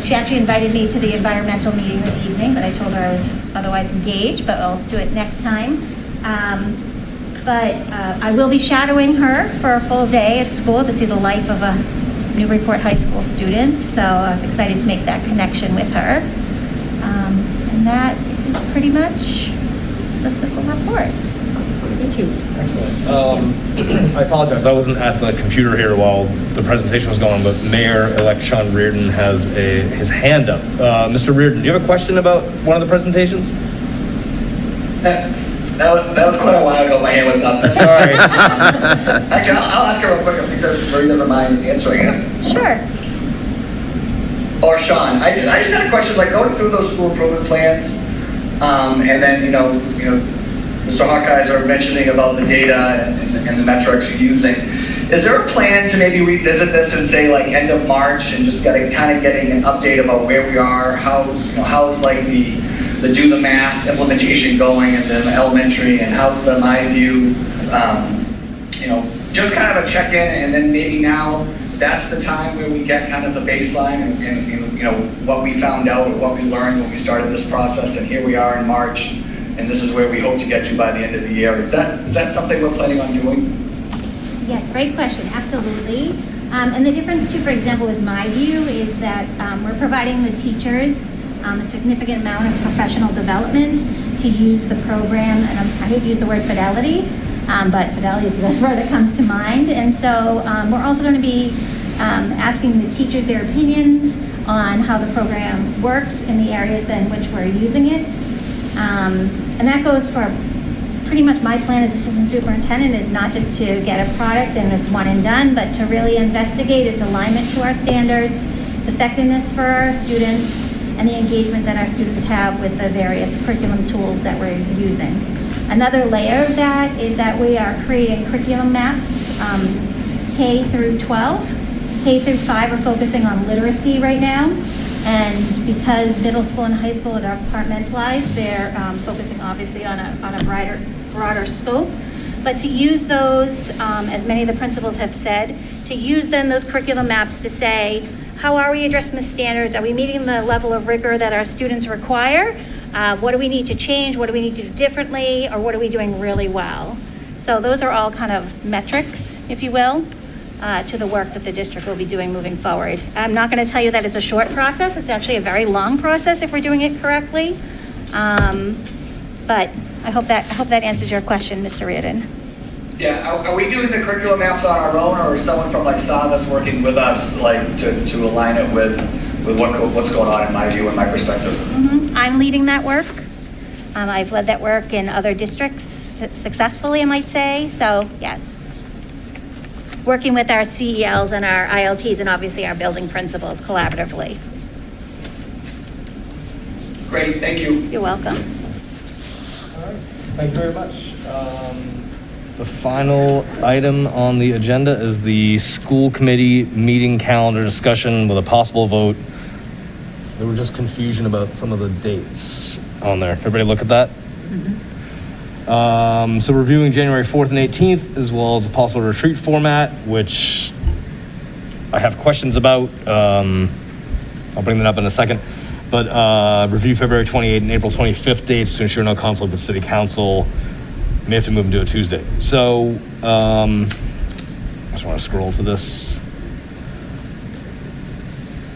She actually invited me to the environmental meeting this evening, but I told her I was otherwise engaged, but I'll do it next time. But I will be shadowing her for a full day at school to see the life of a Newburyport High School student, so I was excited to make that connection with her. And that is pretty much the CISL report. Thank you. Excellent. I apologize, I wasn't at the computer here while the presentation was going on, but Mayor-elect Sean Reardon has his hand up. Mr. Reardon, do you have a question about one of the presentations? That was quite a while ago. My hand was up. Sorry. Actually, I'll ask her real quick if Marie doesn't mind answering it. Sure. Or Sean, I just had a question. Like going through those school improvement plans, and then you know, Mr. Hawkeyes are mentioning about the data and the metrics you're using. Is there a plan to maybe revisit this and say like end of March and just getting an update about where we are? How's like the do the math implementation going in the elementary, and how's the MyView, just kind of a check-in, and then maybe now that's the time where we get kind of the baseline and what we found out or what we learned when we started this process, and here we are in March, and this is where we hope to get to by the end of the year. Is that something we're planning on doing? Yes, great question, absolutely. And the difference too, for example, with MyView is that we're providing the teachers a significant amount of professional development to use the program, and I hate to use the word fidelity, but fidelity is the best word that comes to mind. And so we're also going to be asking the teachers their opinions on how the program works in the areas in which we're using it. And that goes for pretty much my plan as assistant superintendent is not just to get a product and it's one and done, but to really investigate its alignment to our standards, its effectiveness for our students, and the engagement that our students have with the various curriculum tools that we're using. Another layer of that is that we are creating curriculum maps, K through 12. K through 5 are focusing on literacy right now, and because middle school and high school are departmentalized, they're focusing obviously on a broader scope. But to use those, as many of the principals have said, to use then those curriculum maps to say, how are we addressing the standards? Are we meeting the level of rigor that our students require? What do we need to change? What do we need to do differently? Or what are we doing really well? So those are all kind of metrics, if you will, to the work that the district will be doing moving forward. I'm not going to tell you that it's a short process. It's actually a very long process if we're doing it correctly. But I hope that answers your question, Mr. Reardon. Yeah, are we doing the curriculum maps on our own, or is someone from like Savas working with us, like to align it with what's going on in my view and my perspectives? Mm-hmm. I'm leading that work. I've led that work in other districts successfully, I might say. So yes, working with our CELs and our ILTs and obviously our building principals collaboratively. Great, thank you. You're welcome. Thank you very much. The final item on the agenda is the school committee meeting calendar discussion with a possible vote. There was just confusion about some of the dates on there. Everybody look at that? Mm-hmm. So reviewing January 4th and 18th, as well as a possible retreat format, which I have questions about. I'll bring that up in a second. But review February 28th and April 25th dates to ensure no conflict with city council. May have to move them to a Tuesday. So I just want to scroll to this.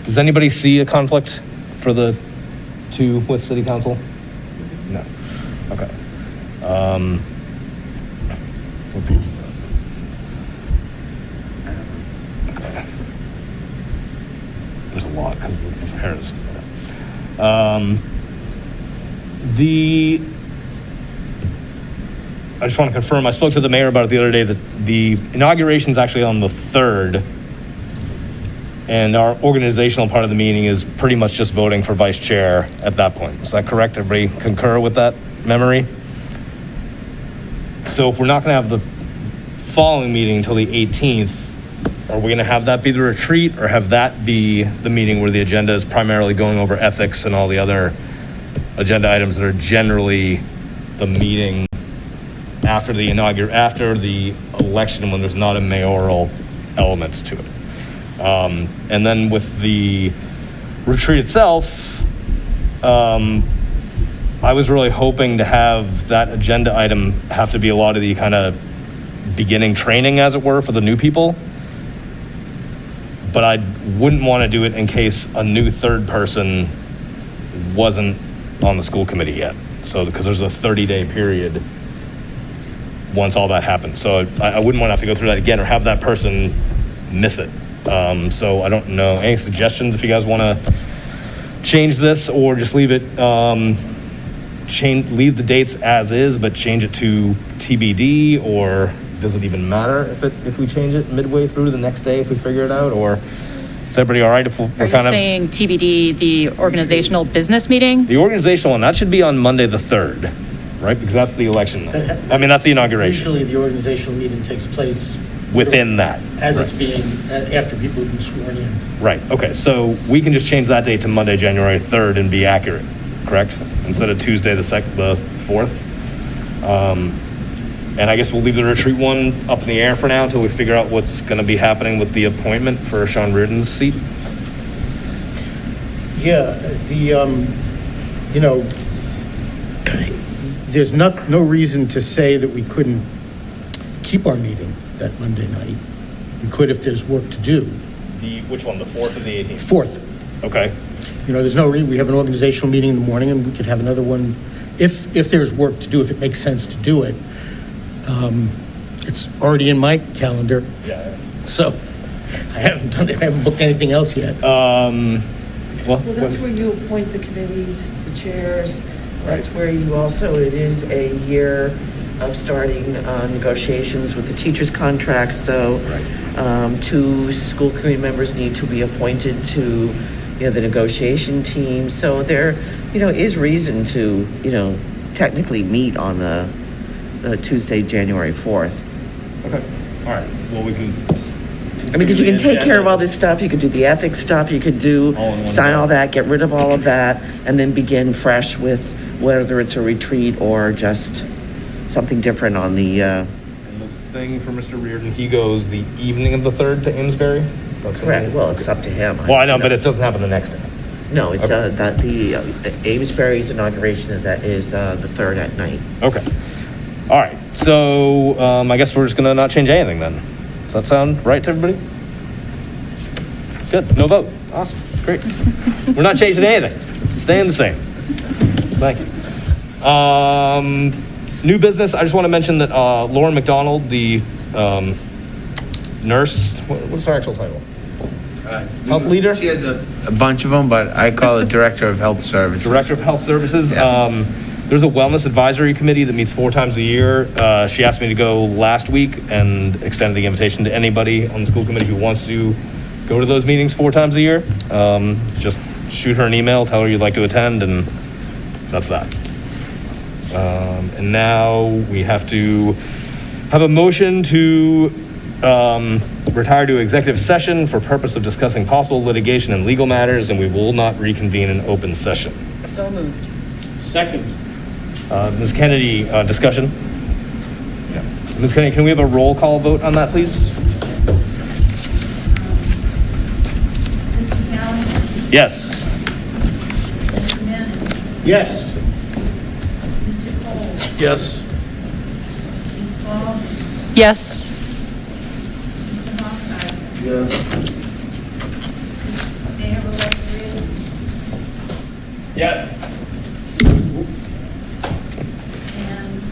Does anybody see a conflict for the two with city council? No. Okay. What page is that? Okay. There's a lot because of the Harris. I just want to confirm, I spoke to the mayor about it the other day, that the inauguration is actually on the 3rd, and our organizational part of the meeting is pretty much just voting for vice chair at that point. Is that correct? Everybody concur with that memory? So if we're not going to have the following meeting until the 18th, are we going to have that be the retreat, or have that be the meeting where the agenda is primarily going over ethics and all the other agenda items that are generally the meeting after the election when there's not a mayoral element to it? And then with the retreat itself, I was really hoping to have that agenda item have to be a lot of the kind of beginning training, as it were, for the new people. But I wouldn't want to do it in case a new third person wasn't on the school committee yet. So, because there's a 30-day period once all that happens. So I wouldn't want to have to go through that again or have that person miss it. So I don't know. Any suggestions if you guys want to change this or just leave it, leave the dates as is, but change it to TBD, or does it even matter if we change it midway through the next day if we figure it out, or is everybody all right if we're Are you saying TBD, the organizational business meeting? The organizational one, that should be on Monday the 3rd, right? Because that's the election night. I mean, that's the inauguration. Usually the organizational meeting takes place Within that. as right. it's being, after people have been sworn in. Right, okay, so we can just change that date to Monday, January 3rd and be accurate, correct? Instead of Tuesday, the 4th. And I guess we'll leave the retreat one up in the air for now until we figure out what's going to be happening with the appointment for Sean Reardon's seat. Yeah, there's no reason to say that we couldn't keep our meeting that Monday night. We could if there's work to do. Which one, the 4th or the 18th? 4th. Okay. There's no reason. We have an organizational meeting in the morning, and we could have another one if there's work to do, if it makes sense to do it. It's already in my calendar. Yeah. So I haven't done it. I haven't booked anything else yet. Well, That's where you appoint the committees, the chairs. That's where you also, it is a year of starting negotiations with the teachers' contracts. So 2 school committee members need to be appointed to, the negotiation team. So there, is reason to, technically meet on the Tuesday, January 4th. Okay. All right. Well, we can. Because you can take care of all this stuff. You could do the ethics stuff. You could sign all that, get rid of all of that, and then begin fresh with whether it's a retreat or just something different on the. And the thing for Mr. Reardon, he goes the evening of the 3rd to Amesbury. That's correct. Well, it's up to him. Well, I know, but it doesn't happen the next day. No, it's Okay. the Amesbury's inauguration is the 3rd at night. Okay. All right. So I guess we're just gonna not change anything then. Does that sound right to everybody? Good. No vote. Awesome. Great. We're not changing anything. Staying the same. Thank you. New business. I just want to mention that Lauren McDonald, the nurse. What's her actual title? Health leader. She has a bunch of them, but I call it Director of Health Services. Director of Health Services. Yeah. There's a wellness advisory committee that meets 4 times a year. She asked me to go last week and extended the invitation to anybody on the school committee who wants to go to those meetings 4 times a year. Just shoot her an email, tell her you'd like to attend, and that's that. And now we have to have a motion to retire to executive session for purpose of discussing possible litigation and legal matters, and we will not reconvene in open session. So moved. Second. Ms. Kennedy, discussion? Yeah. Ms. Kennedy, can we have a roll call vote on that, please? Mr. Callahan? Yes. Mr. Menon? Yes. Mr. Cole? Yes. Ms. Ball? Yes. Mr. Hofstadter? Yeah. Mayor Roberts? Yes. And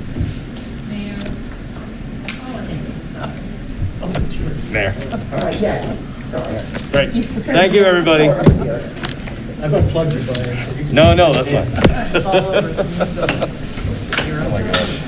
Mayor Holiday? Mayor. All right, yes. Great. Thank you, everybody. I'm going to plug you, Brian. No, that's fine. It's all over. Oh, my gosh.